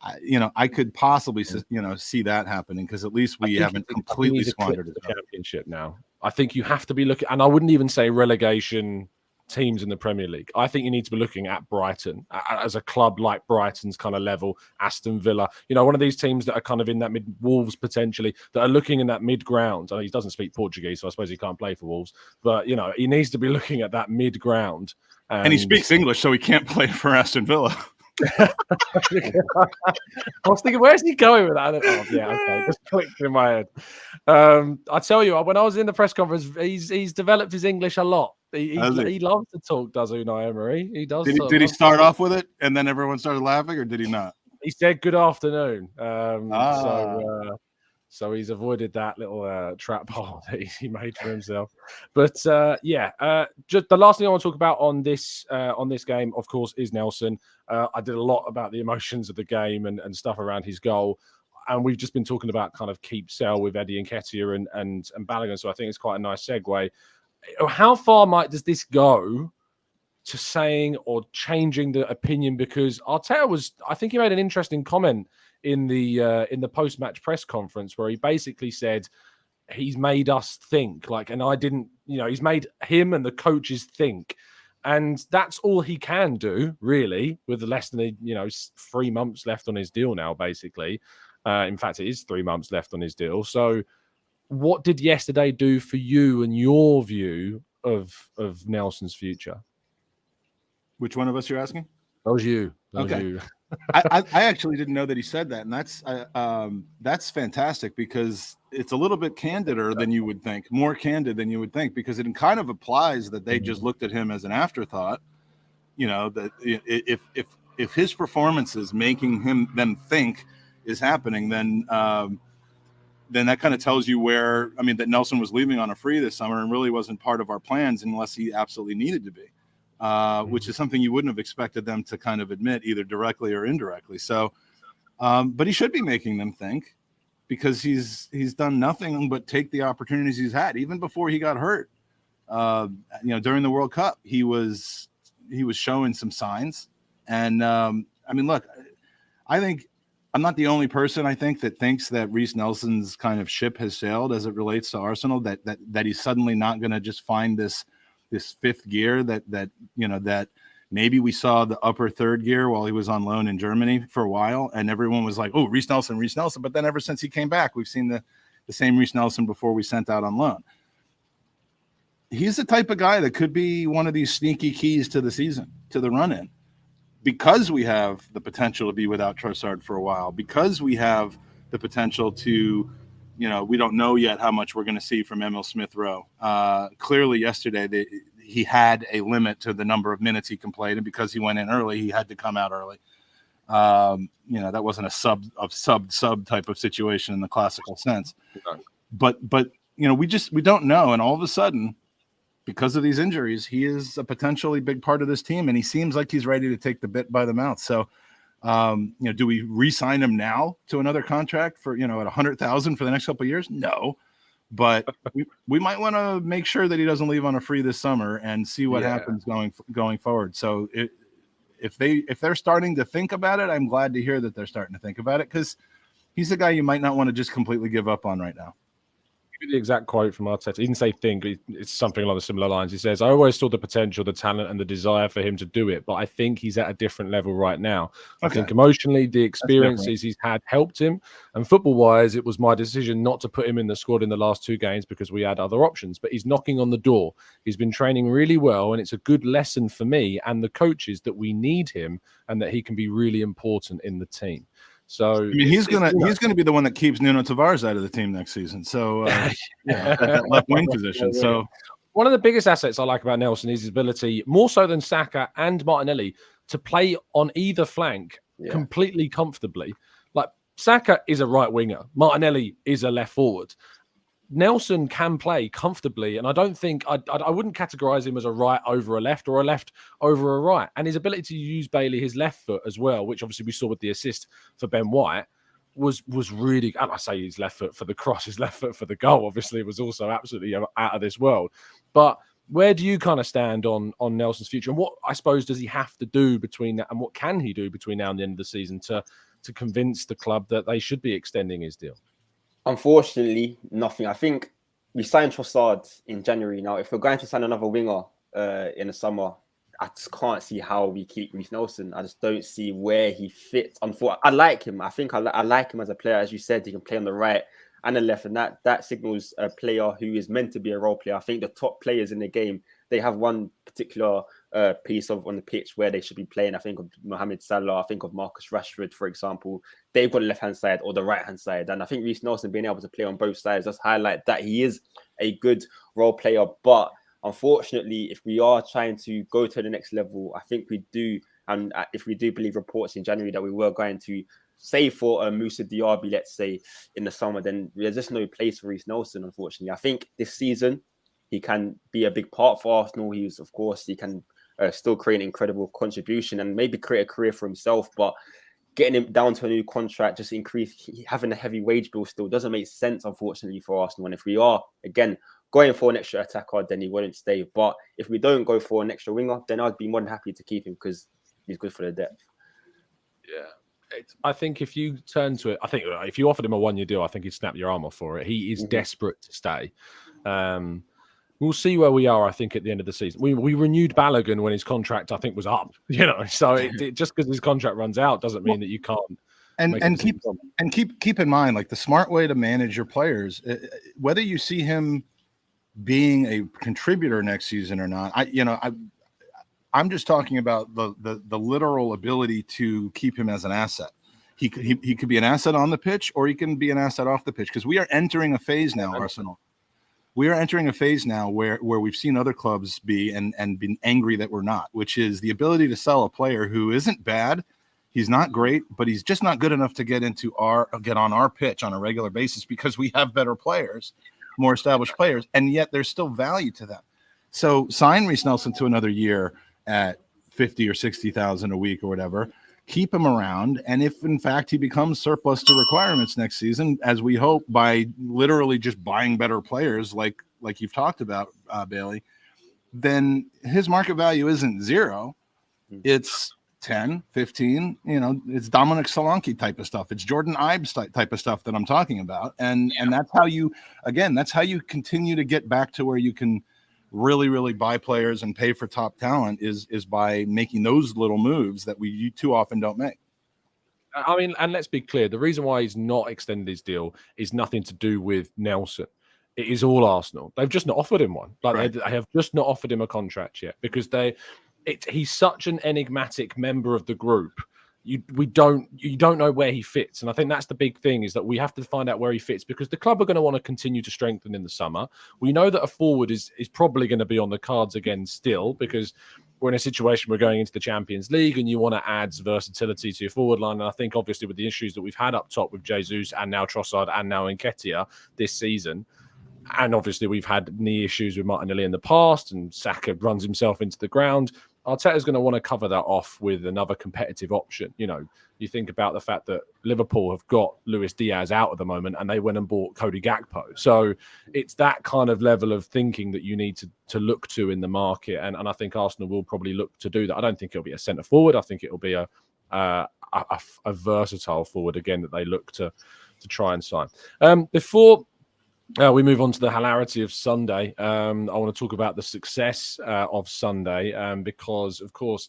I could possibly see that happening, because at least we haven't completely squandered the Championship now. I think you have to be looking, and I wouldn't even say relegation teams in the Premier League. I think you need to be looking at Brighton as a club like Brighton's kind of level, Aston Villa, one of these teams that are kind of in that Wolves potentially, that are looking in that mid-ground. I know he doesn't speak Portuguese, so I suppose he can't play for Wolves, but he needs to be looking at that mid-ground. And he speaks English, so he can't play for Aston Villa. I was thinking, where's he going with that? Okay, just clicked in my head. I tell you, when I was in the press conference, he's developed his English a lot. He loves to talk, does Unai Emery? He does. Did he start off with it, and then everyone started laughing, or did he not? He said good afternoon. So he's avoided that little trap hole that he made for himself. But just the last thing I want to talk about on this game, of course, is Nelson. I did a lot about the emotions of the game and stuff around his goal. And we've just been talking about kind of keep sell with Eddie Nketiah and Balogun. So I think it's quite a nice segue. How far does this go to saying or changing the opinion? Because Arteta I think he made an interesting comment in the post-match press conference where he basically said he's made us think, and I didn't, he's made him and the coaches think. And that's all he can do, really, with less than 3 months left on his deal now, basically. In fact, it is 3 months left on his deal. So what did yesterday do for you and your view of Nelson's future? Which one of us you're asking? That was you. I actually didn't know that he said that, and that's fantastic because it's a little bit candider than you would think, more candid than you would think, because it kind of applies that they just looked at him as an afterthought. That if his performances making them think is happening, then that kind of tells you that Nelson was leaving on a free this summer and really wasn't part of our plans unless he absolutely needed to be. Which is something you wouldn't have expected them to kind of admit either directly or indirectly. So, but he should be making them think, because he's done nothing but take the opportunities he's had. Even before he got hurt, during the World Cup, he was showing some signs. And look, I think I'm not the only person I think that thinks that Reiss Nelson's kind of ship has sailed as it relates to Arsenal, that he's suddenly not going to just find this fifth gear that maybe we saw the upper third gear while he was on loan in Germany for a while, and everyone was like, oh, Reiss Nelson. But then ever since he came back, we've seen the same Reiss Nelson before we sent out on loan. He's the type of guy that could be one of these sneaky keys to the season, to the run-in, because we have the potential to be without Trossard for a while, because we have the potential to, we don't know yet how much we're going to see from Emil Smith-Rowe. Clearly yesterday, he had a limit to the number of minutes he can play, and because he went in early, he had to come out early. That wasn't a sub type of situation in the classical sense. But we don't know, and all of a sudden, because of these injuries, he is a potentially big part of this team, and he seems like he's ready to take the bit by the mouth. So, do we re-sign him now to another contract for, at $100,000 for the next couple of years? No, but we might want to make sure that he doesn't leave on a free this summer and see what happens going forward. So if they're starting to think about it, I'm glad to hear that they're starting to think about it, because he's the guy you might not want to just completely give up on right now. The exact quote from Arteta. He didn't say think, it's something along the similar lines. He says, I always saw the potential, the talent, and the desire for him to do it, but I think he's at a different level right now. I think emotionally, the experiences he's had helped him, and football-wise, it was my decision not to put him in the squad in the last 2 games because we had other options, but he's knocking on the door. He's been training really well, and it's a good lesson for me and the coaches that we need him and that he can be really important in the team. So he's gonna be the one that keeps Nuno Tavares out of the team next season. So that left wing position. So one of the biggest assets I like about Nelson is his ability, more so than Saka and Martinelli, to play on either flank completely comfortably. Like Saka is a right winger, Martinelli is a left forward. Nelson can play comfortably, and I don't think I wouldn't categorize him as a right over a left or a left over a right. And his ability to use Bailey, his left foot as well, which obviously we saw with the assist for Ben White, was really, and I say his left foot for the cross, his left foot for the goal, obviously was also absolutely out of this world. But where do you kind of stand on Nelson's future, and what I suppose does he have to do between that, and what can he do between now and the end of the season to convince the club that they should be extending his deal? Unfortunately, nothing. I think we signed Trossard in January. Now, if we're going to sign another winger in the summer, I just can't see how we keep Reiss Nelson. I just don't see where he fits. Unfortunately, I like him. I think I like him as a player. As you said, he can play on the right and the left, and that signals a player who is meant to be a role player. I think the top players in the game, they have one particular piece on the pitch where they should be playing. I think of Mohamed Salah, I think of Marcus Rashford, for example. They've got the left-hand side or the right-hand side. And I think Reiss Nelson being able to play on both sides does highlight that he is a good role player. But unfortunately, if we are trying to go to the next level, I think we do. And if we do believe reports in January that we were going to save for Moussa Diaby, let's say, in the summer, then there's just no place for Reiss Nelson, unfortunately. I think this season, he can be a big part for Arsenal. He can still create an incredible contribution and maybe create a career for himself. But getting him down to a new contract, just having a heavy wage bill still doesn't make sense, unfortunately, for Arsenal. And if we are, again, going for an extra attacker, then he wouldn't stay. But if we don't go for an extra winger, then I'd be more than happy to keep him because he's good for the depth. Yeah. I think if you turn to it, I think if you offered him a 1-year deal, I think he'd snap your arm off for it. He is desperate to stay. We'll see where we are, I think, at the end of the season. We renewed Balogun when his contract, I think, was up. So just because his contract runs out doesn't mean that you can't. And keep in mind, like, the smart way to manage your players, whether you see him being a contributor next season or not. I'm just talking about the literal ability to keep him as an asset. He could be an asset on the pitch, or he can be an asset off the pitch, because we are entering a phase now, Arsenal. We are entering a phase now where we've seen other clubs be and been angry that we're not, which is the ability to sell a player who isn't bad. He's not great, but he's just not good enough to get on our pitch on a regular basis, because we have better players, more established players, and yet there's still value to them. So sign Reiss Nelson to another year at 50 or 60,000 a week or whatever. Keep him around, and if in fact he becomes surplus to requirements next season, as we hope, by literally just buying better players, like you've talked about, Bailey, then his market value isn't 0. It's 10, 15. It's Dominic Solanke type of stuff. It's Jordan Ives type of stuff that I'm talking about, and that's how you continue to get back to where you can really, really buy players and pay for top talent is by making those little moves that we too often don't make. I mean, and let's be clear, the reason why he's not extended his deal is nothing to do with Nelson. It is all Arsenal. They've just not offered him one. They have just not offered him a contract yet, because he's such an enigmatic member of the group. You don't know where he fits, and I think that's the big thing, is that we have to find out where he fits, because the club are going to want to continue to strengthen in the summer. We know that a forward is probably going to be on the cards again still, because we're in a situation, we're going into the Champions League, and you want to add versatility to your forward line. And I think obviously with the issues that we've had up top with Jesus and now Trossard and now Nketiah this season, and obviously we've had knee issues with Martinelli in the past, and Saka runs himself into the ground, Arteta's going to want to cover that off with another competitive option. You think about the fact that Liverpool have got Luis Diaz out at the moment, and they went and bought Cody Gakpo. So it's that kind of level of thinking that you need to look to in the market. And I think Arsenal will probably look to do that. I don't think it'll be a centre forward. I think it'll be a versatile forward again that they look to try and sign. Before we move on to the hilarity of Sunday, I want to talk about the success of Sunday, because, of course,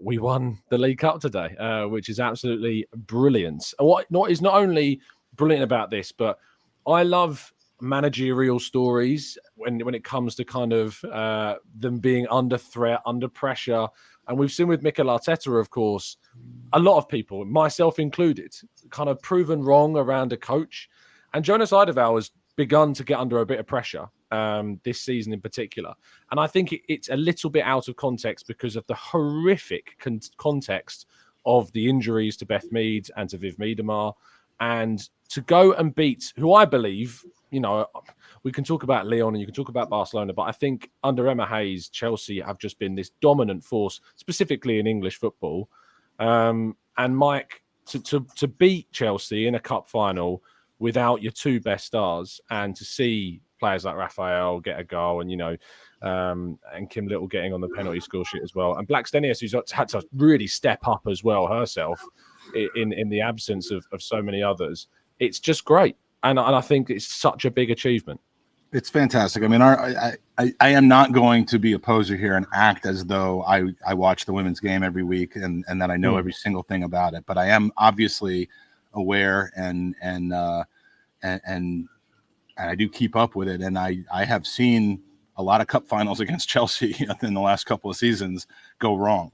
we won the League Cup today, which is absolutely brilliant. What is not only brilliant about this, but I love managerial stories when it comes to kind of them being under threat, under pressure. And we've seen with Mikel Arteta, of course, a lot of people, myself included, kind of proven wrong around a coach. And Jonas Eidevall has begun to get under a bit of pressure this season in particular. And I think it's a little bit out of context because of the horrific context of the injuries to Beth Mead and to Viv Miedemar. And to go and beat, who I believe, we can talk about Lyon and you can talk about Barcelona, but I think under Emma Hayes, Chelsea have just been this dominant force, specifically in English football. And Mike, to beat Chelsea in a cup final without your two best stars, and to see players like Raphael get a goal, and and Kim Little getting on the penalty score sheet as well, and Blackstenius, who's had to really step up as well herself in the absence of so many others. It's just great, and I think it's such a big achievement. It's fantastic. I mean, I am not going to be a poser here and act as though I watch the women's game every week and that I know every single thing about it, but I am obviously aware and I do keep up with it, and I have seen a lot of cup finals against Chelsea in the last couple of seasons go wrong.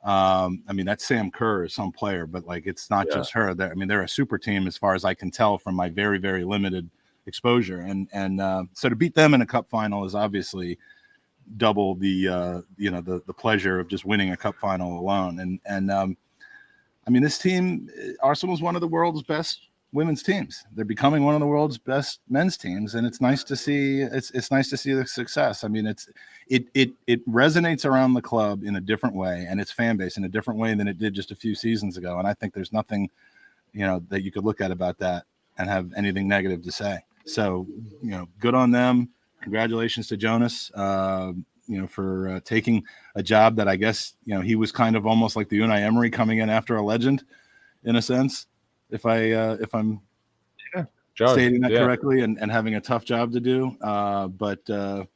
I mean, that's Sam Kerr, some player, but like, it's not just her. They're a super team as far as I can tell from my very, very limited exposure. And so to beat them in a cup final is obviously double the pleasure of just winning a cup final alone. And I mean, this team, Arsenal is one of the world's best women's teams. They're becoming one of the world's best men's teams, and it's nice to see. It's nice to see the success. I mean, it resonates around the club in a different way, and its fan base in a different way than it did just a few seasons ago. And I think there's nothing, that you could look at about that and have anything negative to say. So, good on them. Congratulations to Jonas. For taking a job that I guess he was kind of almost like the Unai Emery coming in after a legend, in a sense. If I'm stating that correctly, and having a tough job to do, but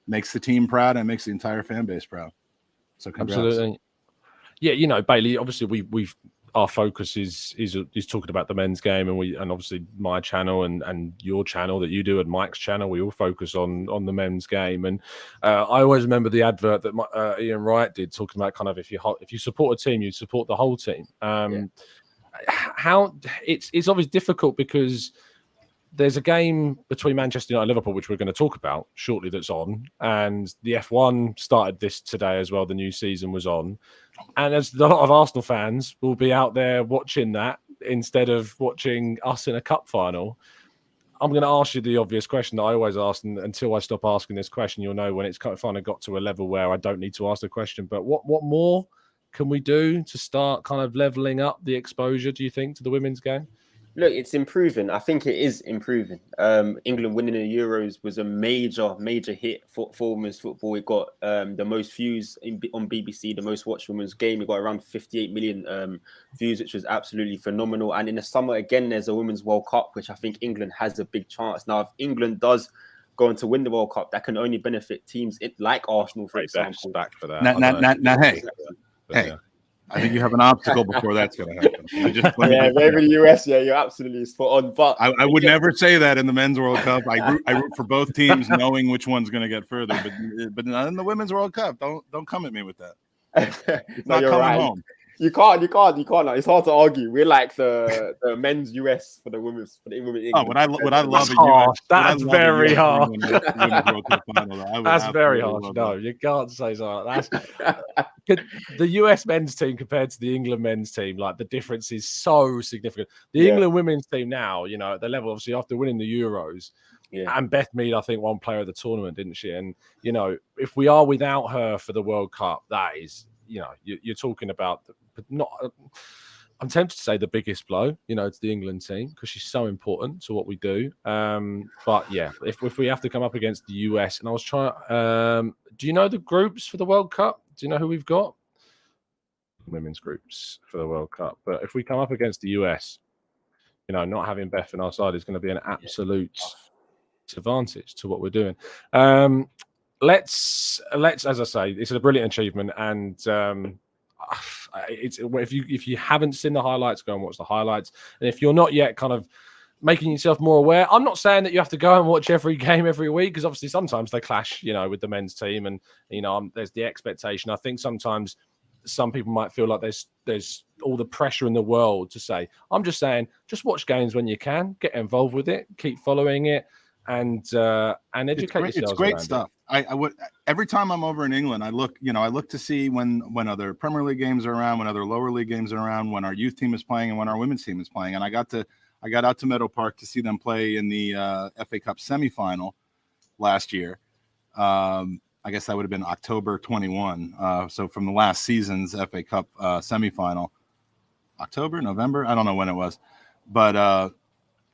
makes the team proud and makes the entire fan base proud. So congrats. Absolutely. Yeah, Bailey, obviously we've our focus is talking about the men's game, and obviously my channel and your channel that you do and Mike's channel, we all focus on the men's game. And I always remember the advert that Ian Wright did, talking about kind of if you support a team, you support the whole team. How it's obviously difficult because there's a game between Manchester United and Liverpool, which we're going to talk about shortly, that's on, and the F1 started this today as well. The new season was on, and as a lot of Arsenal fans will be out there watching that instead of watching us in a cup final. I'm going to ask you the obvious question that I always ask, and until I stop asking this question, you'll know when it's kind of finally got to a level where I don't need to ask the question. But what more can we do to start kind of leveling up the exposure, do you think, to the women's game? Look, it's improving. I think it is improving. England winning the Euros was a major hit for women's football. It got the most views on BBC, the most watched women's game. It got around 58 million views, which was absolutely phenomenal. And in the summer, again, there's a Women's World Cup, which I think England has a big chance. Now, if England does go on to win the World Cup, that can only benefit teams like Arsenal, for example. Back for that. Now, hey. I think you have an obstacle before that's going to happen. Maybe the US. Yeah, you're absolutely spot on. But I would never say that in the Men's World Cup. I root for both teams, knowing which one's going to get further. But not in the Women's World Cup. Don't come at me with that. It's not coming home. You can't. It's hard to argue. We're like the men's US for the women's, for the women. Oh, would I love a US? That's very hard. Final, that's very harsh. No, you can't say so. That's the US men's team compared to the England men's team. Like, the difference is so significant. The England women's team now, at the level, obviously after winning the Euros. Yeah. And Beth Mead, I think, won player of the tournament, didn't she? And if we are without her for the World Cup, that is, you're talking about I'm tempted to say the biggest blow, to the England team, because she's so important to what we do. But yeah, if we have to come up against the US, and I was trying, do you know the groups for the World Cup? Do you know who we've got? Women's groups for the World Cup. But if we come up against the US, not having Beth on our side is going to be an absolute disadvantage to what we're doing. Let's, as I say, it's a brilliant achievement, and if you haven't seen the highlights, go and watch the highlights. And if you're not yet kind of making yourself more aware, I'm not saying that you have to go and watch every game every week, because obviously sometimes they clash, with the men's team, and there's the expectation. I think sometimes some people might feel like there's all the pressure in the world to say. I'm just saying, just watch games when you can, get involved with it, keep following it, and educate yourselves. It's great stuff. I would, every time I'm over in England, I look to see when other Premier League games are around, when other lower league games are around, when our youth team is playing, and when our women's team is playing. And I got out to Meadow Park to see them play in the FA Cup semifinal last year. I guess that would have been October 21. So from the last season's FA Cup semifinal, October, November, I don't know when it was, but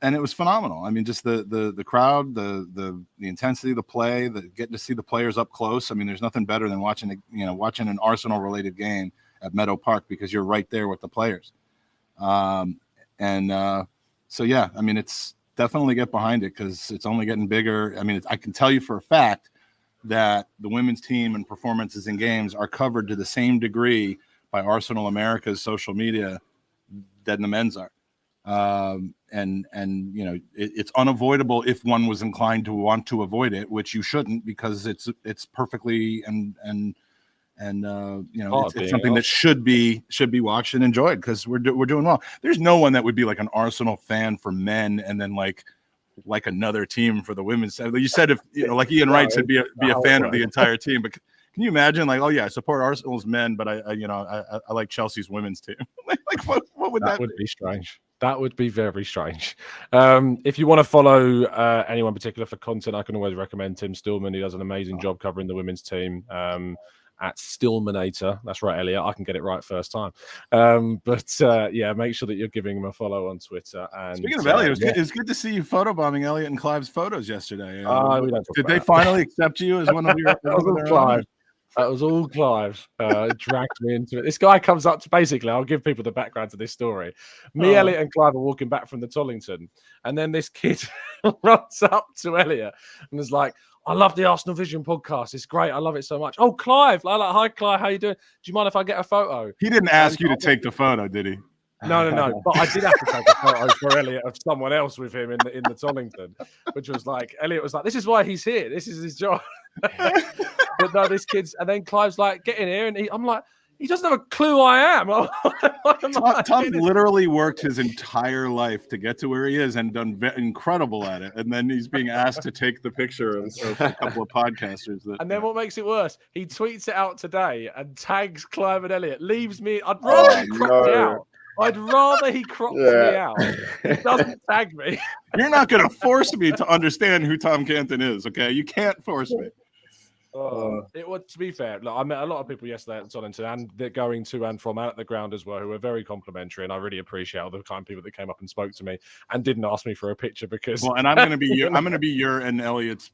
and it was phenomenal. I mean, just the crowd, the intensity of the play, getting to see the players up close. I mean, there's nothing better than watching an Arsenal related game at Meadow Park, because you're right there with the players. So yeah, I mean, it's definitely get behind it, because it's only getting bigger. I mean, I can tell you for a fact that the women's team and performances in games are covered to the same degree by Arsenal America's social media than the men's are. And you know, it's unavoidable if one was inclined to want to avoid it, which you shouldn't, because it's perfectly and you know, it's something that should be watched and enjoyed, because we're doing well. There's no one that would be like an Arsenal fan for men and then like another team for the women's. You said, if you know, like Ian Wright said, be a fan of the entire team, but can you imagine, like, oh yeah, I support Arsenal's men, but I you know, I like Chelsea's women's team. like what would that would be strange. That would be very strange. If you want to follow anyone particular for content, I can always recommend Tim Stillman. He does an amazing job covering the women's team at Stillmanator. That's right, Elliot. I can get it right first time. Yeah, make sure that you're giving him a follow on Twitter. And speaking of Elliot, it's good to see you photobombing Elliot and Clive's photos yesterday. Did they finally accept you as one of your? That was all Clive. Dragged me into it. This guy comes up to, basically, I'll give people the background to this story. Elliot and Clive are walking back from the Tollington, and then this kid runs up to Elliot and is like, I love the Arsenal Vision podcast. It's great. I love it so much. Oh, Clive. Hi, Clive. How you doing? Do you mind if I get a photo? He didn't ask you to take the photo, did he? No. But I did have to take a photo for Elliot of someone else with him in the Tollington, which was like, Elliot was like, this is why he's here. This is his job. But no, this kid's, and then Clive's like, get in here. And I'm like, he doesn't have a clue who I am. Tom literally worked his entire life to get to where he is and done incredible at it. And then he's being asked to take the picture of a couple of podcasters. And then what makes it worse, he tweets it out today and tags Clive and Elliot, leaves me. I'd rather he cropped me out. I'd rather he crops me out. He doesn't tag me. You're not going to force me to understand who Tom Canton is, okay? You can't force me. It would, to be fair, look, I met a lot of people yesterday at Tollington, and they're going to and from out at the ground as well, who were very complimentary, and I really appreciate all the kind of people that came up and spoke to me and didn't ask me for a picture because. Well, and I'm going to be your and Elliot's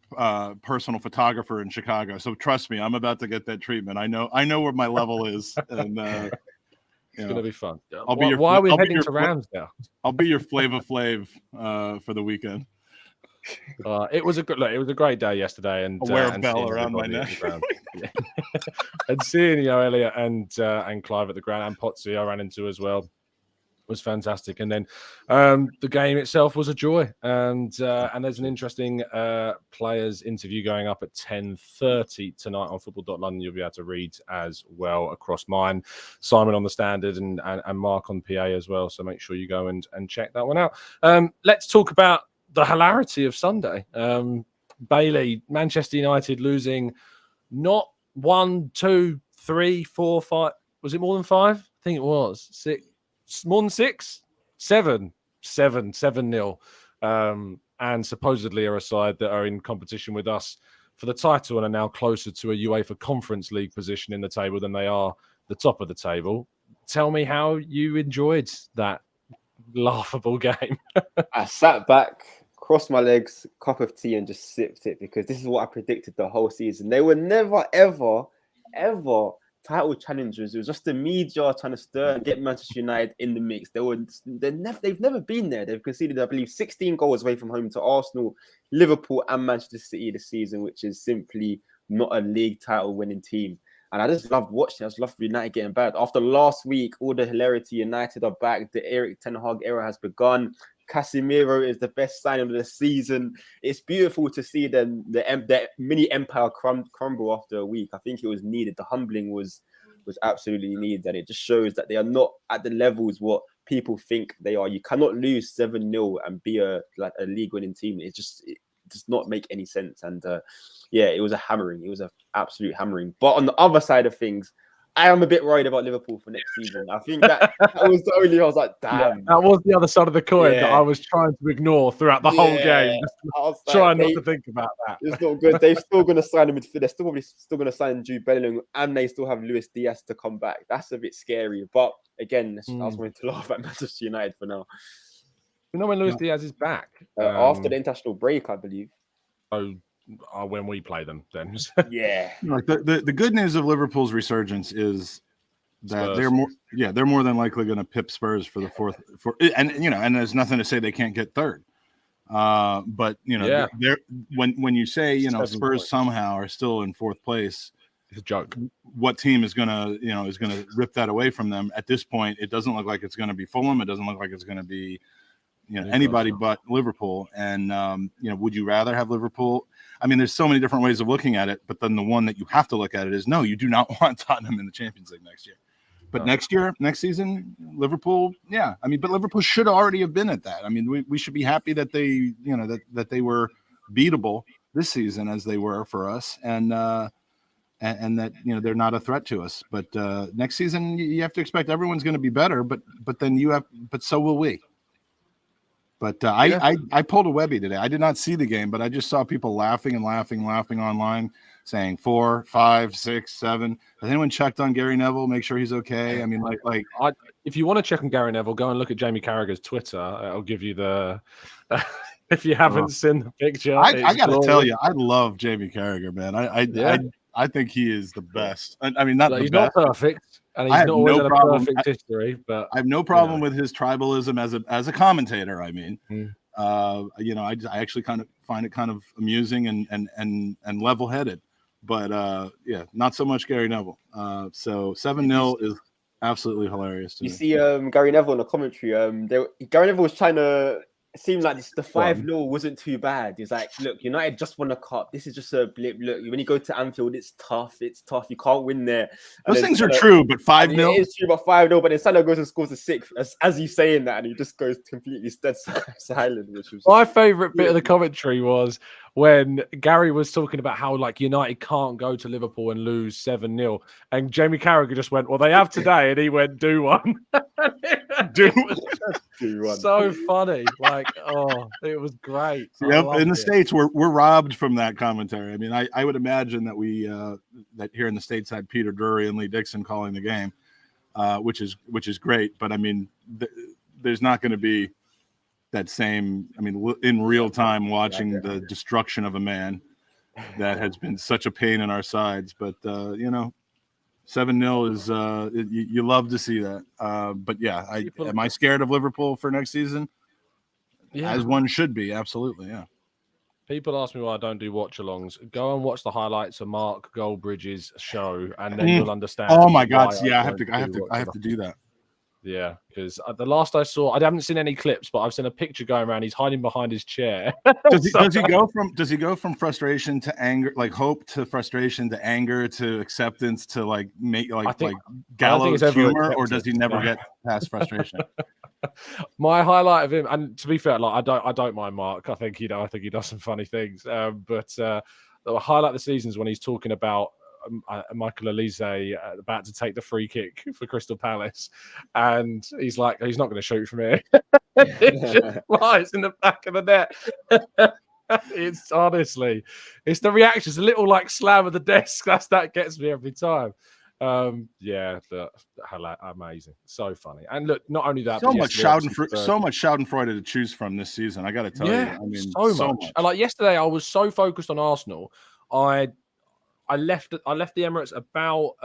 personal photographer in Chicago. So trust me, I'm about to get that treatment. I know where my level is, and it's going to be fun. Why are we heading to Ramsdale? I'll be your Flava Flav for the weekend. It was a great day yesterday, and I'll wear a bell around my neck. And seeing Elliot and Clive at the ground, and Potsy I ran into as well, was fantastic. And then the game itself was a joy, and there's an interesting players interview going up at 10:30 tonight on football.london. You'll be able to read as well across mine, Simon on the Standard, and Mark on PA as well. So make sure you go and check that one out. Let's talk about the hilarity of Sunday. Bailey, Manchester United losing not 1, 2, 3, 4, 5. Was it more than 5? I think it was 6. More than 6? 7. 7-0. And supposedly are a side that are in competition with us for the title and are now closer to a UEFA Conference League position in the table than they are the top of the table. Tell me how you enjoyed that laughable game. I sat back, crossed my legs, cup of tea, and just sipped it, because this is what I predicted the whole season. They were never, ever, ever title challengers. It was just the media trying to stir and get Manchester United in the mix. They've never been there. They've conceded, I believe, 16 goals away from home to Arsenal, Liverpool, and Manchester City this season, which is simply not a league title winning team. And I just loved watching. I just loved United getting bad. After last week, all the hilarity, United are back. The Erik ten Hag era has begun. Casemiro is the best signing of the season. It's beautiful to see them, the mini empire crumble after a week. I think it was needed. The humbling was absolutely needed, and it just shows that they are not at the levels what people think they are. You cannot lose 7-0 and be a league-winning team. It does not make any sense. And it was a hammering. It was an absolute hammering. But on the other side of things, I am a bit worried about Liverpool for next season. I think that was the only. I was like, damn. Yeah, that was the other side of the coin that I was trying to ignore throughout the whole game. Trying not to think about that. It's not good. They're still going to sign a midfielder. They're probably still going to sign Jude Bellingham, and they still have Luis Diaz to come back. That's a bit scary. But again, I was going to laugh at Manchester United for now. You know when Luis Diaz is back? After the international break, I believe. When we play them, then. Yeah. Like the good news of Liverpool's resurgence is that they're more than likely going to pip Spurs for the fourth. And there's nothing to say they can't get third. But they're when you say Spurs somehow are still in fourth place, it's a joke. What team is gonna rip that away from them? At this point, it doesn't look like it's going to be Fulham. It doesn't look like it's going to be anybody but Liverpool. And would you rather have Liverpool? I mean, there's so many different ways of looking at it, but then the one that you have to look at it is no, you do not want Tottenham in the Champions League next year. But next season, Liverpool, yeah. I mean, but Liverpool should already have been at that. I mean, we should be happy that they, that they were beatable this season as they were for us, and that they're not a threat to us. But next season, you have to expect everyone's going to be better. But then so will we. But I pulled a Webby today. I did not see the game, but I just saw people laughing online, saying 4, 5, 6, 7. Has anyone checked on Gary Neville? Make sure he's okay. I mean, if you want to check on Gary Neville, go and look at Jamie Carragher's Twitter. I'll give you the. If you haven't seen the picture, I got to tell you, I love Jamie Carragher, man. I think he is the best. I mean, not the he's best. Not perfect, and he's not always had a perfect history. But I have no problem with his tribalism as a commentator. I mean, I actually kind of find it kind of amusing and level-headed. But not so much Gary Neville. So 7-0 is absolutely hilarious to me. You see, Gary Neville in the commentary. Gary Neville was trying to. It seemed like the 5-0 wasn't too bad. He's like, look, United just won the cup. This is just a blip. Look, when you go to Anfield, it's tough. You can't win there. Those things are true, but 5-0? It is true, but 5-0. But then Salah goes and scores a 6th as he's saying that, and he just goes completely silent. Which was my favourite bit of the commentary was when Gary was talking about how United can't go to Liverpool and lose 7-0, and Jamie Carragher just went, "Well, they have today," and he went, "Do one." Do one. So funny, it was great. Yep, in the States, we're robbed from that commentary. I mean, I would imagine that we that here in the States had Peter Drury and Lee Dixon calling the game, which is great. But I mean, there's not going to be that same. I mean, in real time watching the destruction of a man that has been such a pain in our sides. But 7-0 is you love to see that. But yeah, am I scared of Liverpool for next season? Yeah. As one should be, absolutely, yeah. People ask me why I don't do watch-alongs. Go and watch the highlights of Mark Goldbridge's show, and then you'll understand. Oh my God! Yeah, I have to do that. Yeah, because the last I saw, I haven't seen any clips, but I've seen a picture going around. He's hiding behind his chair. Does he go from frustration to anger, like hope to frustration to anger to acceptance to gallows humor, or does he never get past frustration? My highlight of him, and to be fair, I don't mind Mark. I think he does some funny things. But the highlight of the season is when he's talking about Michael Olise about to take the free kick for Crystal Palace, and he's like, he's not going to shoot from here. It just flies in the back of the net. It's honestly, it's the reactions, a little slam of the desk. That gets me every time. Amazing, so funny. And look, not only that, so much Schadenfreude to choose from this season. I got to tell you, I mean, so much. And yesterday, I was so focused on Arsenal. I left the Emirates about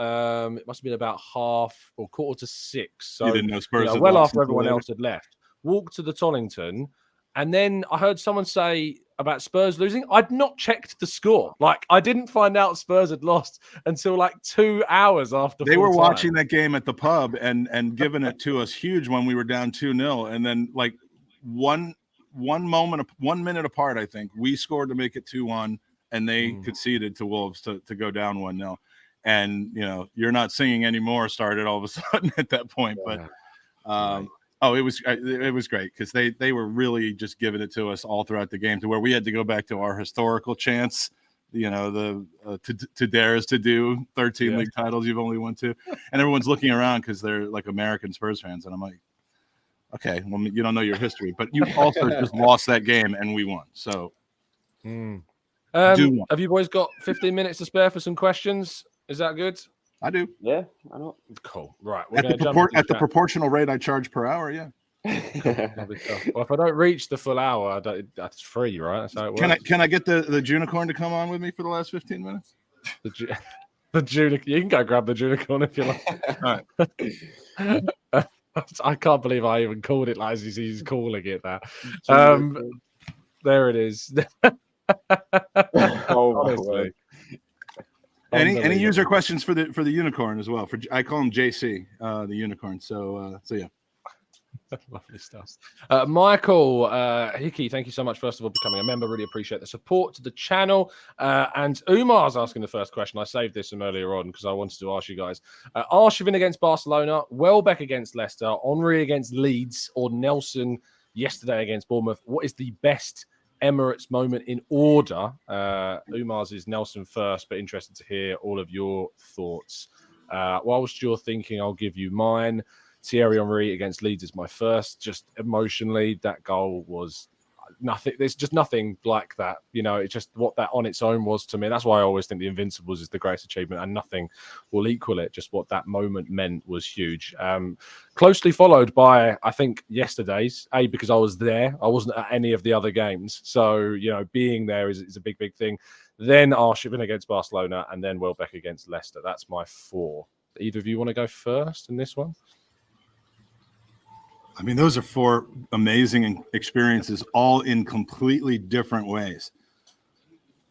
it must have been about 5:45. So you didn't know Spurs well after everyone else had left. Walked to the Tollington, and then I heard someone say about Spurs losing. I'd not checked the score. I didn't find out Spurs had lost until 2 hours after. They were watching that game at the pub and giving it to us huge when we were down 2-0, and then one minute apart, I think we scored to make it 2-1. And they conceded to Wolves to go down 1-0. And, you're not singing anymore started all of a sudden at that point. But, it was great because they were really just giving it to us all throughout the game to where we had to go back to our historical chants, to dares to do 13 league titles. You've only won 2. And everyone's looking around because they're American Spurs fans. And I'm like, okay, well, you don't know your history, but you also just lost that game and we won. So. Have you boys got 15 minutes to spare for some questions? Is that good? I do. Yeah, I know. Cool. Right. At the proportional rate I charge per hour, yeah. Well, if I don't reach the full hour, that's free, right? That's how it works. Can I get the Unicorn to come on with me for the last 15 minutes? The Unicorn. You can go grab the Unicorn if you like. All right. I can't believe I even called it as he's calling it that. There it is. Honestly. Any user questions for the Unicorn as well? I call him JC, the Unicorn. So yeah. Lovely stuff. Michael Hickey, thank you so much, first of all, for becoming a member. Really appreciate the support to the channel. And Umar's asking the first question. I saved this from earlier on because I wanted to ask you guys. Arshavin against Barcelona, Welbeck against Leicester, Henry against Leeds, or Nelson yesterday against Bournemouth. What is the best Emirates moment in order? Umar's is Nelson first, but interested to hear all of your thoughts. Whilst you're thinking, I'll give you mine. Thierry Henry against Leeds is my first. Just emotionally, that goal was nothing. There's just nothing like that. You know, it's just what that on its own was to me. That's why I always think the Invincibles is the greatest achievement, and nothing will equal it. Just what that moment meant was huge. Closely followed by, I think, yesterday's, because I was there. I wasn't at any of the other games. So, you know, being there is a big, big thing. Then Arshavin against Barcelona, and then Welbeck against Leicester. That's my 4. Either of you want to go first in this one? I mean, those are 4 amazing experiences, all in completely different ways.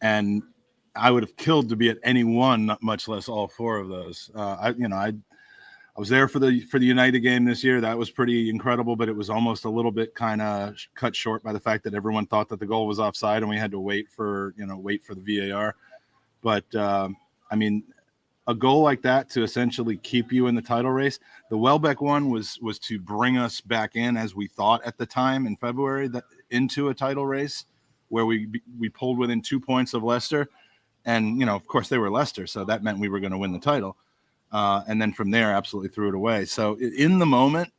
And I would have killed to be at any one, much less all 4 of those. I was there for the United game this year. That was pretty incredible, but it was almost a little bit kind of cut short by the fact that everyone thought that the goal was offside and we had to wait for the VAR. But I mean, a goal like that to essentially keep you in the title race. The Welbeck one was to bring us back in, as we thought at the time in February, that into a title race where we pulled within 2 points of Leicester. And, you know, of course they were Leicester, so that meant we were going to win the title. And then from there, absolutely threw it away. So in the moment,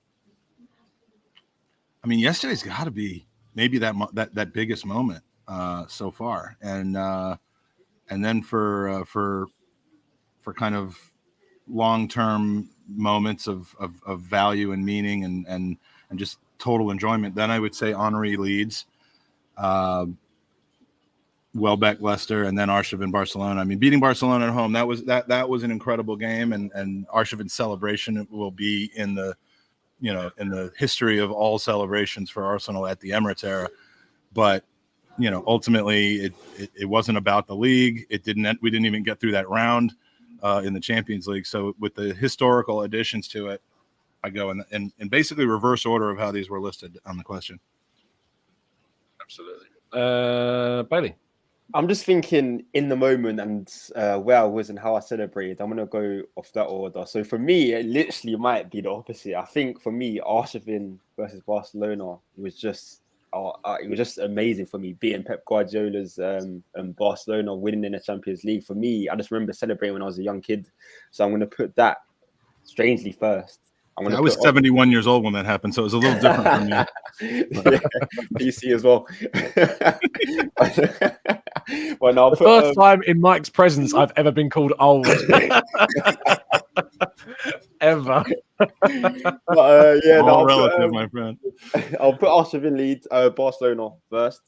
I mean, yesterday's got to be maybe that biggest moment so far. And then for kind of long-term moments of value and meaning and just total enjoyment, then I would say Henry Leeds, Welbeck Leicester, and then Arshavin Barcelona. I mean, beating Barcelona at home, that was an incredible game, and Arshavin's celebration will be in the history of all celebrations for Arsenal at the Emirates era. But ultimately it wasn't about the league. We didn't even get through that round in the Champions League. So with the historical additions to it, I go in basically reverse order of how these were listed on the question. Absolutely. Bailey? I'm just thinking in the moment and where I was and how I celebrated. I'm going to go off that order. So for me, it literally might be the opposite. I think for me, Arshavin versus Barcelona, it was just amazing for me, beating Pep Guardiola's Barcelona, winning in the Champions League. For me, I just remember celebrating when I was a young kid. So I'm going to put that strangely first. I was 71 years old when that happened, so it was a little different from you. Yeah, PC as well. The first time in Mike's presence I've ever been called old. Ever. My friend. I'll put Arshavin Leeds, Barcelona first.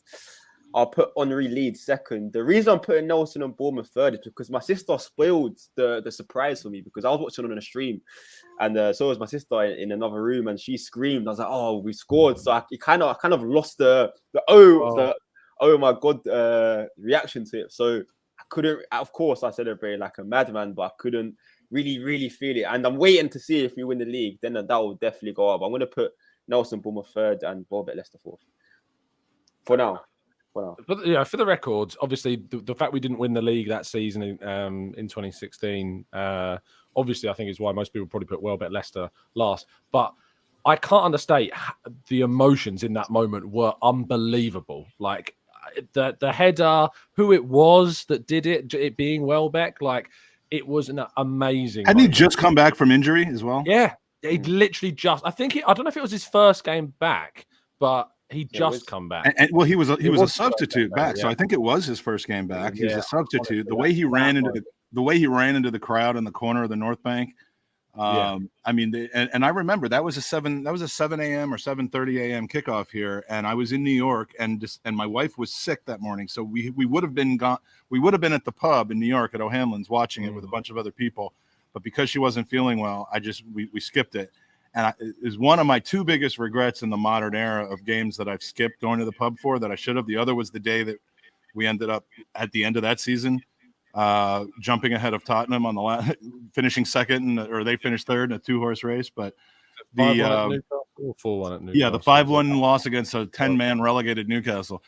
I'll put Henry Leeds second. The reason I'm putting Nelson and Bournemouth third is because my sister spoiled the surprise for me, because I was watching on a stream, and so was my sister in another room, and she screamed. I was like, "Oh, we scored!" So I kind of lost the oh my god reaction to it. So I couldn't. Of course, I celebrated like a madman, but I couldn't really feel it. And I'm waiting to see if we win the league. Then that will definitely go up. I'm going to put Nelson Bournemouth third and Welbeck Leicester fourth. For now. But yeah, for the records, obviously the fact we didn't win the league that season in 2016, obviously I think is why most people probably put Welbeck Leicester last. But I can't understate the emotions in that moment were unbelievable. Like the header, who it was that did it being Welbeck, like it was an amazing. Hadn't he just come back from injury as well? Yeah, he literally I don't know if it was his first game back, but he just come back. And well, he was a substitute back, so I think it was his first game back. He was a substitute. The way he ran into the crowd in the corner of the North Bank. I mean, and I remember that was a 7 a.m. or 7:30 a.m. kickoff here, and I was in New York, and my wife was sick that morning, so we would have been gone. We would have been at the pub in New York at O'Hanlon's watching it with a bunch of other people, but because she wasn't feeling well, we skipped it. And it is one of my 2 biggest regrets in the modern era of games that I've skipped going to the pub for that I should have. The other was the day that we ended up at the end of that season jumping ahead of Tottenham on the finishing second, or they finished third in a 2-horse race. But 4-1 at Newcastle. Yeah, the 5-1 loss against a 10-man relegated Newcastle.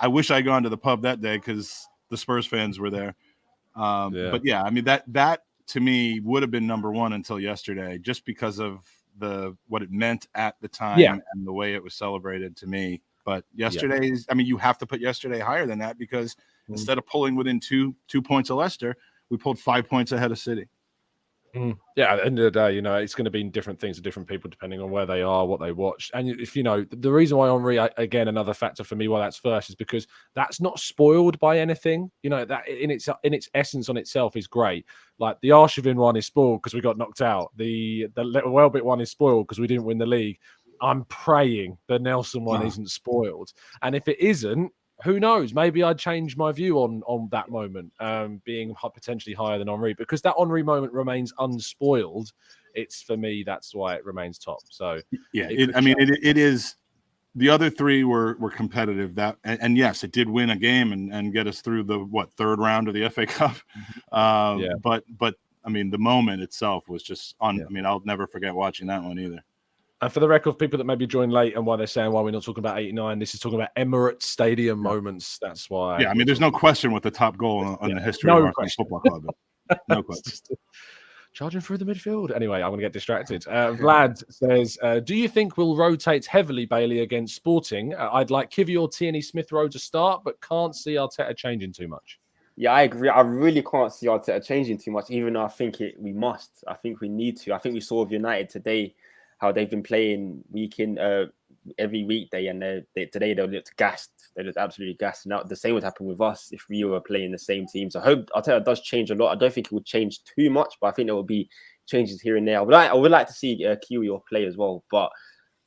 I wish I'd gone to the pub that day because the Spurs fans were there. But yeah, I mean that to me would have been number one until yesterday, just because of what it meant at the time and the way it was celebrated to me. But yesterday's, I mean, you have to put yesterday higher than that because instead of pulling within two points of Leicester, we pulled 5 points ahead of City. Yeah, at the end of the day, it's going to be different things to different people depending on where they are, what they watch. And if the reason why Henry, again, another factor for me why that's first is because that's not spoiled by anything. That in its essence on itself is great. Like the Arshavin one is spoiled because we got knocked out. The Welbeck one is spoiled because we didn't win the league. I'm praying the Nelson one isn't spoiled. And if it isn't, who knows? Maybe I'd change my view on that moment, being potentially higher than Henry, because that Henry moment remains unspoiled. It's for me, that's why it remains top. So yeah, it is. The other three were competitive. And yes, it did win a game and get us through the third round of the FA Cup. But I mean, the moment itself was just I mean, I'll never forget watching that one either. And for the record, people that maybe joined late and why they're saying why we're not talking about 89, this is talking about Emirates Stadium moments. That's why. Yeah, I mean, there's no question with the top goal in the history of Arsenal Football Club. No question. Charging through the midfield. Anyway, I'm going to get distracted. Vlad says, do you think we'll rotate heavily, Bailey, against Sporting? I'd like Kivior, Tierney, Smith Rowe to start, but can't see Arteta changing too much. Yeah, I agree. I really can't see Arteta changing too much, even though I think we must. I think we need to. I think we saw with United today how they've been playing every weekday, and today they looked gassed. They looked absolutely gassed. Now the same would happen with us if we were playing the same team. So I hope Arteta does change a lot. I don't think it would change too much, but I think there will be changes here and there. I would like to see Kiwior play as well, but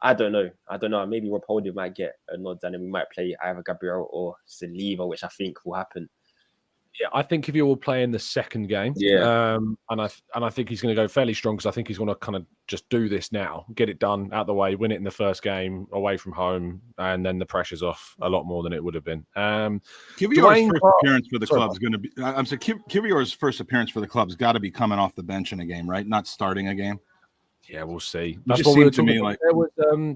I don't know. Maybe Rob Holding might get a nod, and then we might play either Gabriel or Saliba, which I think will happen. Yeah, I think if you will play in the second game, and I think he's going to go fairly strong because I think he's going to kind of just do this now, get it done out the way, win it in the first game away from home, and then the pressure's off a lot more than it would have been. Kiwior's first appearance for the club is going to be. I'm saying Kiwior's first appearance for the club's got to be coming off the bench in a game, right? Not starting a game. Yeah, we'll see. That's what we were talking about. There was,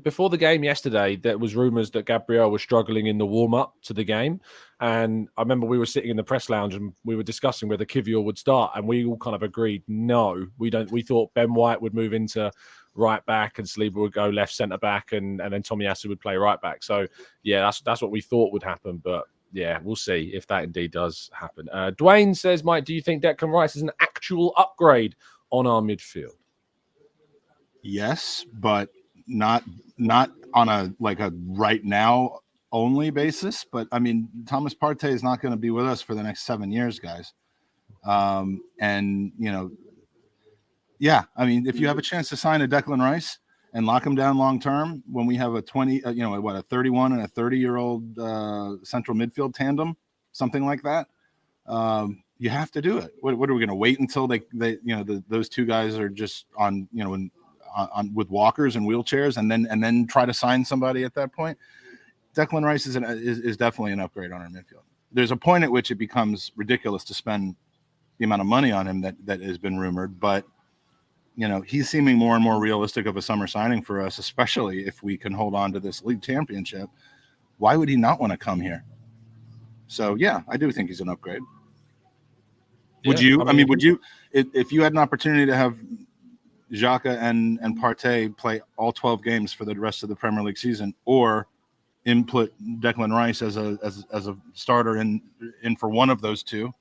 before the game yesterday, there was rumours that Gabriel was struggling in the warm-up to the game. And I remember we were sitting in the press lounge and we were discussing whether Kiwior would start. And we all kind of agreed, no, we don't. We thought Ben White would move into right back and Saliba would go left centre-back and then Tomiyasu would play right back. So, yeah, that's what we thought would happen. But, yeah, we'll see if that indeed does happen. Dwayne says, Mike, do you think Declan Rice is an actual upgrade on our midfield? Yes, but not on a right now only basis. But I mean, Thomas Partey is not going to be with us for the next 7 years, guys. And I mean, if you have a chance to sign a Declan Rice and lock him down long term, when we have a 31 and a 30-year-old central midfield tandem, something like that, you have to do it. What are we going to wait until those two guys are just on with walkers and wheelchairs and then try to sign somebody at that point? Declan Rice is definitely an upgrade on our midfield. There's a point at which it becomes ridiculous to spend the amount of money on him that has been rumored, but he's seeming more and more realistic of a summer signing for us, especially if we can hold on to this league championship. Why would he not want to come here? So yeah, I do think he's an upgrade. Would you? I mean, would you, if you had an opportunity to have Xhaka and Partey play all 12 games for the rest of the Premier League season, or input Declan Rice as a starter in for one of those two,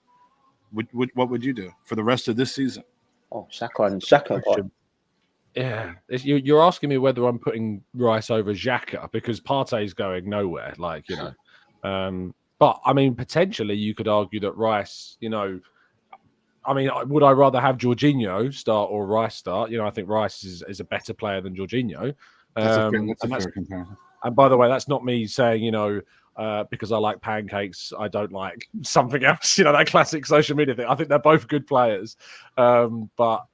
what would you do for the rest of this season? Oh, Xhaka. Yeah, you're asking me whether I'm putting Rice over Xhaka because Partey's going nowhere. But I mean, potentially you could argue that Rice, I mean, would I rather have Jorginho start or Rice start? I think Rice is a better player than Jorginho. That's a fair comparison. And by the way, that's not me saying, because I like pancakes, I don't like something else. That classic social media thing. I think they're both good players. But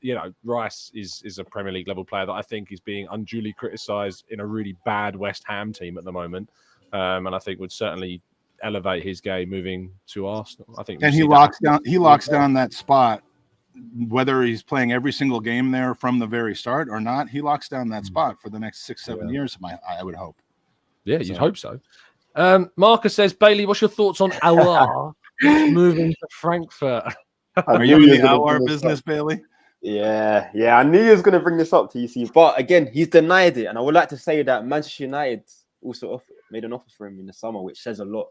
Rice is a Premier League level player that I think is being unduly criticised in a really bad West Ham team at the moment. And I think would certainly elevate his game moving to Arsenal. I think, and he locks down that spot whether he's playing every single game there from the very start or not, he locks down that spot for the next 6-7 years. I would hope. Yeah, you'd hope so. Marcus says, Bailey, what's your thoughts on Aouar moving to Frankfurt? Are you in the Aouar business, Bailey? Yeah. I knew he was going to bring this up, TC. But again, he's denied it. And I would like to say that Manchester United also made an offer for him in the summer, which says a lot.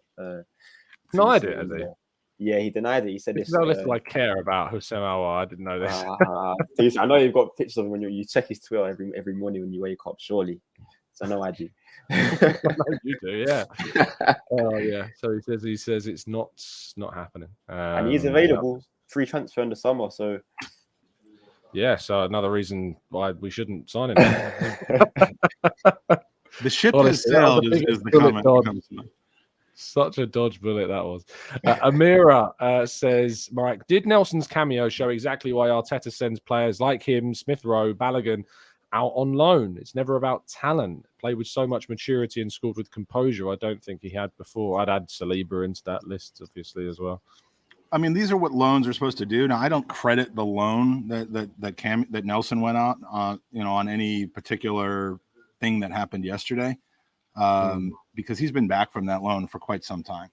Denied it, has he? Yeah, he denied it. He said this. No little I care about Houssem Aouar. I didn't know this. I know you've got pictures of him when you check his Twitter every morning when you wake up, surely. So no, I do. You do, yeah. Oh, yeah. So he says it's not happening. And he's available, free transfer in the summer. So yeah, so another reason why we shouldn't sign him. The ship has sailed is the comment that comes to mind. Such a dodge bullet that was. Amira says, Mike, did Nelson's cameo show exactly why Arteta sends players like him, Smith Rowe, Balogun, out on loan? It's never about talent. Play with so much maturity and scored with composure I don't think he had before. I'd add Saliba into that list, obviously, as well. I mean, these are what loans are supposed to do. Now, I don't credit the loan that Nelson went out on, on any particular thing that happened yesterday, because he's been back from that loan for quite some time.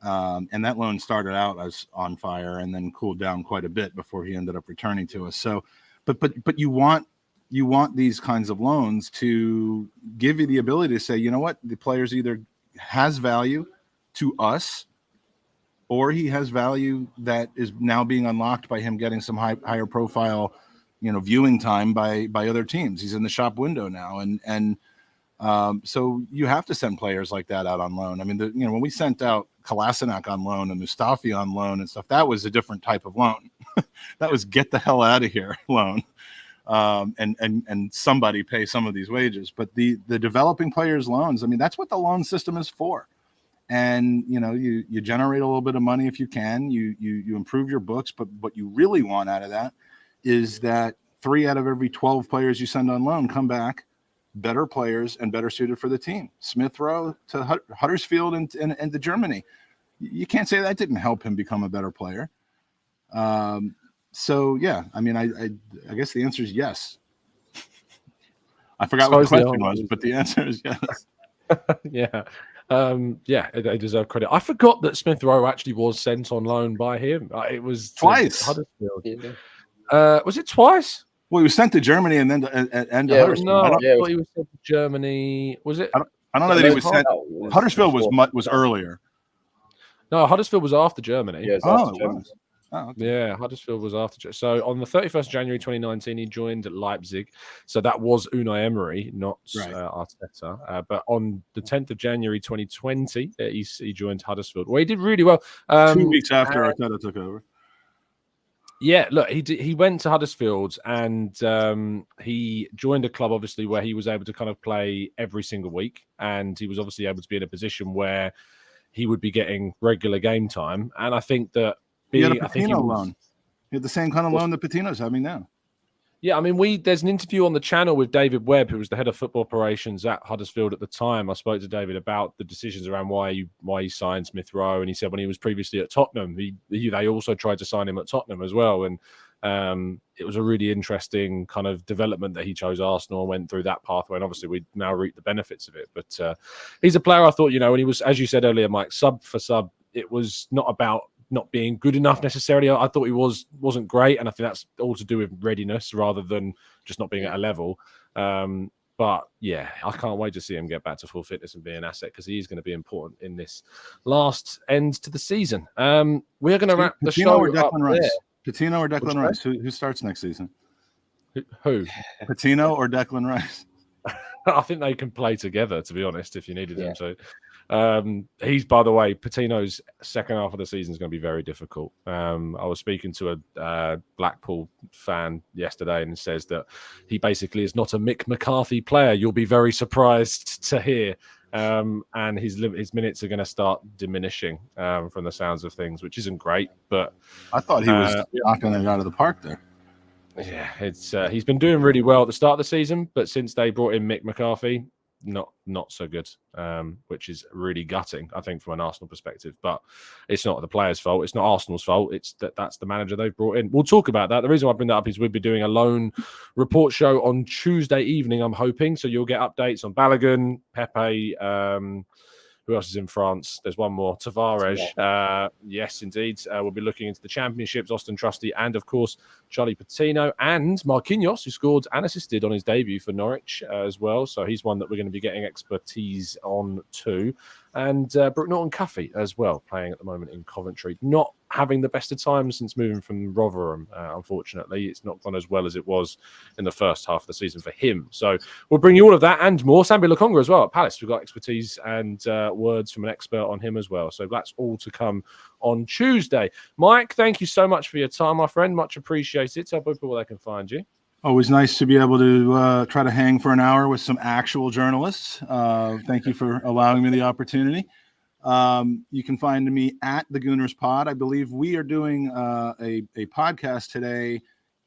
And that loan started out as on fire and then cooled down quite a bit before he ended up returning to us. So, but you want these kinds of loans to give you the ability to say, you know what, the player's either has value to us, or he has value that is now being unlocked by him getting some higher profile, viewing time by other teams. He's in the shop window now, and so you have to send players like that out on loan. I mean, when we sent out Kolasinac on loan and Mustafi on loan and stuff, that was a different type of loan. That was get the hell out of here loan. And somebody pay some of these wages, but the developing players loans, I mean, that's what the loan system is for. And you generate a little bit of money if you can, you improve your books, but what you really want out of that is that 3 out of every 12 players you send on loan come back better players and better suited for the team. Smith Rowe to Huddersfield and to Germany. You can't say that didn't help him become a better player. So yeah, I mean, I guess the answer is yes. I forgot what the question was, but the answer is yes. Yeah. They deserve credit. I forgot that Smith Rowe actually was sent on loan by him. It was twice. Huddersfield. Yeah. Was it twice? Well, he was sent to Germany and then to Huddersfield. No, I thought he was sent to Germany. Was it? I don't know that he was sent. Huddersfield was earlier. No, Huddersfield was after Germany. Yeah, after Germany. Oh, okay. Yeah, Huddersfield was after. So on the 31st January 2019, he joined Leipzig. So that was Unai Emery, not Arteta. But on the 10th of January 2020, he joined Huddersfield. Well, he did really well. 2 weeks after Arteta took over. Yeah, look, he went to Huddersfield and he joined a club, obviously, where he was able to kind of play every single week. And he was obviously able to be in a position where he would be getting regular game time. And I think that he had a Patino loan. He had the same kind of loan that Patino's having now. Yeah, I mean, there's an interview on the channel with David Webb, who was the head of football operations at Huddersfield at the time. I spoke to David about the decisions around why he signed Smith Rowe, and he said when he was previously at Tottenham, they also tried to sign him at Tottenham as well, and it was a really interesting kind of development that he chose Arsenal and went through that pathway, and obviously we now reap the benefits of it. But he's a player I thought, when he was, as you said earlier, Mike, sub for sub, it was not about not being good enough necessarily. I thought he wasn't great, and I think that's all to do with readiness rather than just not being at a level. But yeah, I can't wait to see him get back to full fitness and be an asset, because he is going to be important in this last end to the season. We are going to wrap the show up there. Patino or Declan Rice? Who starts next season? Who? Patino or Declan Rice? I think they can play together, to be honest, if you needed them to. He's, by the way, Patino's second half of the season is going to be very difficult. I was speaking to a Blackpool fan yesterday, and says that he basically is not a Mick McCarthy player. You'll be very surprised to hear. And his minutes are going to start diminishing from the sounds of things, which isn't great. But I thought he was knocking it out of the park there. Yeah, it's he's been doing really well at the start of the season, but since they brought in Mick McCarthy, not so good, which is really gutting, I think, from an Arsenal perspective. But it's not the players' fault. It's not Arsenal's fault. It's that's the manager they've brought in. We'll talk about that. The reason why I bring that up is we'll be doing a loan report show on Tuesday evening, I'm hoping. So you'll get updates on Balogun, Pepe, who else is in France? There's one more. Tavares. Yes, indeed. We'll be looking into the championships, Austin Trusty, and, of course, Charlie Patino and Marquinhos, who scored and assisted on his debut for Norwich as well. So he's one that we're going to be getting expertise on too. And Brooke Norton-Cuffy as well, playing at the moment in Coventry. Not having the best of times since moving from Rotherham, unfortunately. It's not gone as well as it was in the first half of the season for him. So we'll bring you all of that and more. Sambi Lokonga as well at Palace. We've got expertise and words from an expert on him as well. So that's all to come on Tuesday. Mike, thank you so much for your time, my friend. Much appreciated. Tell people where they can find you. Always nice to be able to try to hang for an hour with some actual journalists. Thank you for allowing me the opportunity. You can find me at the Gooners Pod. I believe we are doing a podcast today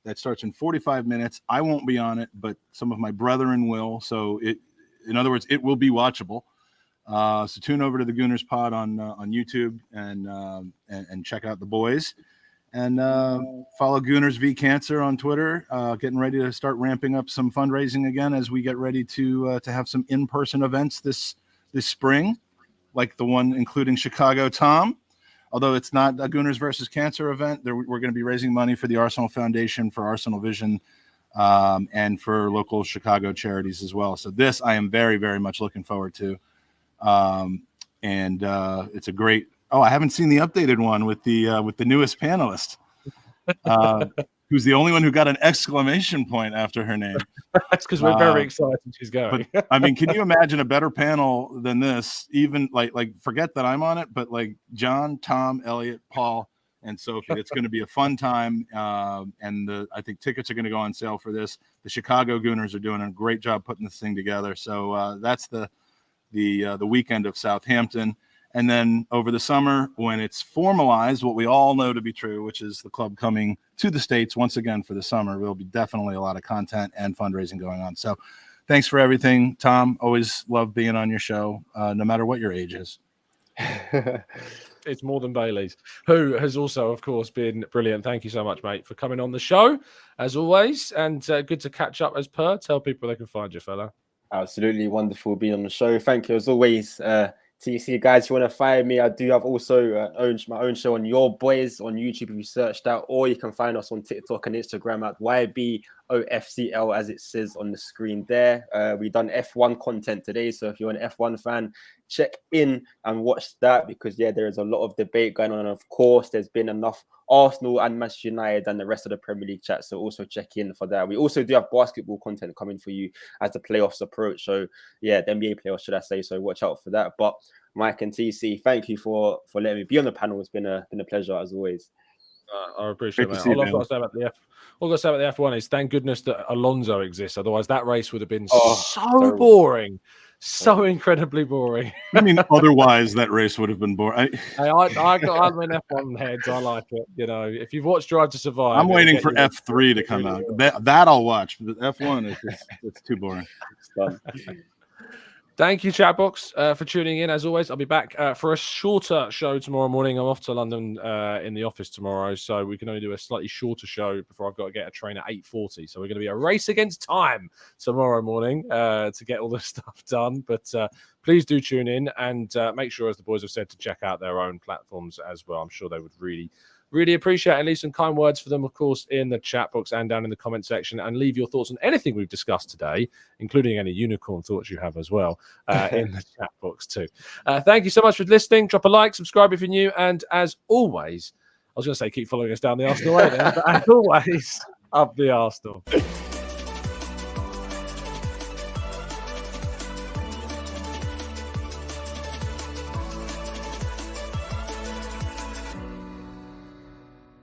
that starts in 45 minutes. I won't be on it, but some of my brethren will. So in other words, it will be watchable. So tune over to the Gooners Pod on YouTube and check out the boys. And follow Gooners v Cancer on Twitter. Getting ready to start ramping up some fundraising again as we get ready to have some in-person events this spring, like the one including Chicago Tom. Although it's not a Gooners versus Cancer event, we're going to be raising money for the Arsenal Foundation, for Arsenal Vision, and for local Chicago charities as well. So this I am very, very much looking forward to. And it's a great. Oh, I haven't seen the updated one with the newest panelist, who's the only one who got an exclamation point after her name. That's because we're very excited she's going. But, I mean, can you imagine a better panel than this? Even like forget that I'm on it, but like John, Tom, Elliot, Paul, and Sophie. It's going to be a fun time, and I think tickets are going to go on sale for this. The Chicago Gooners are doing a great job putting this thing together. So that's the weekend of Southampton. And then over the summer, when it's formalized, what we all know to be true, which is the club coming to the States once again for the summer, there'll be definitely a lot of content and fundraising going on. So thanks for everything, Tom. Always love being on your show, no matter what your age is. It's more than Bailey's, who has also, of course, been brilliant. Thank you so much, mate, for coming on the show, as always. And good to catch up as per. Tell people they can find you, fella. Absolutely wonderful being on the show. Thank you, as always. TC guys, if you want to find me, I do have also my own show on Your Boys on YouTube if you search that, or you can find us on TikTok and Instagram at YBOFCL as it says on the screen there. We've done F1 content today, so if you're an F1 fan, check in and watch that because there is a lot of debate going on. And of course, there's been enough Arsenal and Manchester United and the rest of the Premier League chat, so also check in for that. We also do have basketball content coming for you as the playoffs approach. So the NBA playoffs, should I say? So watch out for that. But Mike and TC, thank you for letting me be on the panel. It's been a pleasure as always. I appreciate that. All I've got to say about the F1 is thank goodness that Alonso exists. Otherwise, that race would have been so boring. So incredibly boring. I mean, otherwise that race would have been boring. I'm an F1 head. I like it. You know, if you've watched Drive to Survive, I'm waiting for F3 to come out. That I'll watch. But F1 it's too boring. It's done. Thank you, Chatbox, for tuning in. As always, I'll be back for a shorter show tomorrow morning. I'm off to London in the office tomorrow, so we can only do a slightly shorter show before I've got to get a train at 8:40. So we're going to be a race against time tomorrow morning to get all this stuff done. But please do tune in and make sure, as the boys have said, to check out their own platforms as well. I'm sure they would really appreciate it. And leave some kind words for them, of course, in the chat box and down in the comment section. And leave your thoughts on anything we've discussed today, including any unicorn thoughts you have as well, in the chat box too. Thank you so much for listening. Drop a like, subscribe if you're new. And as always, I was going to say keep following us down the Arsenal way then, but as always, up the Arsenal.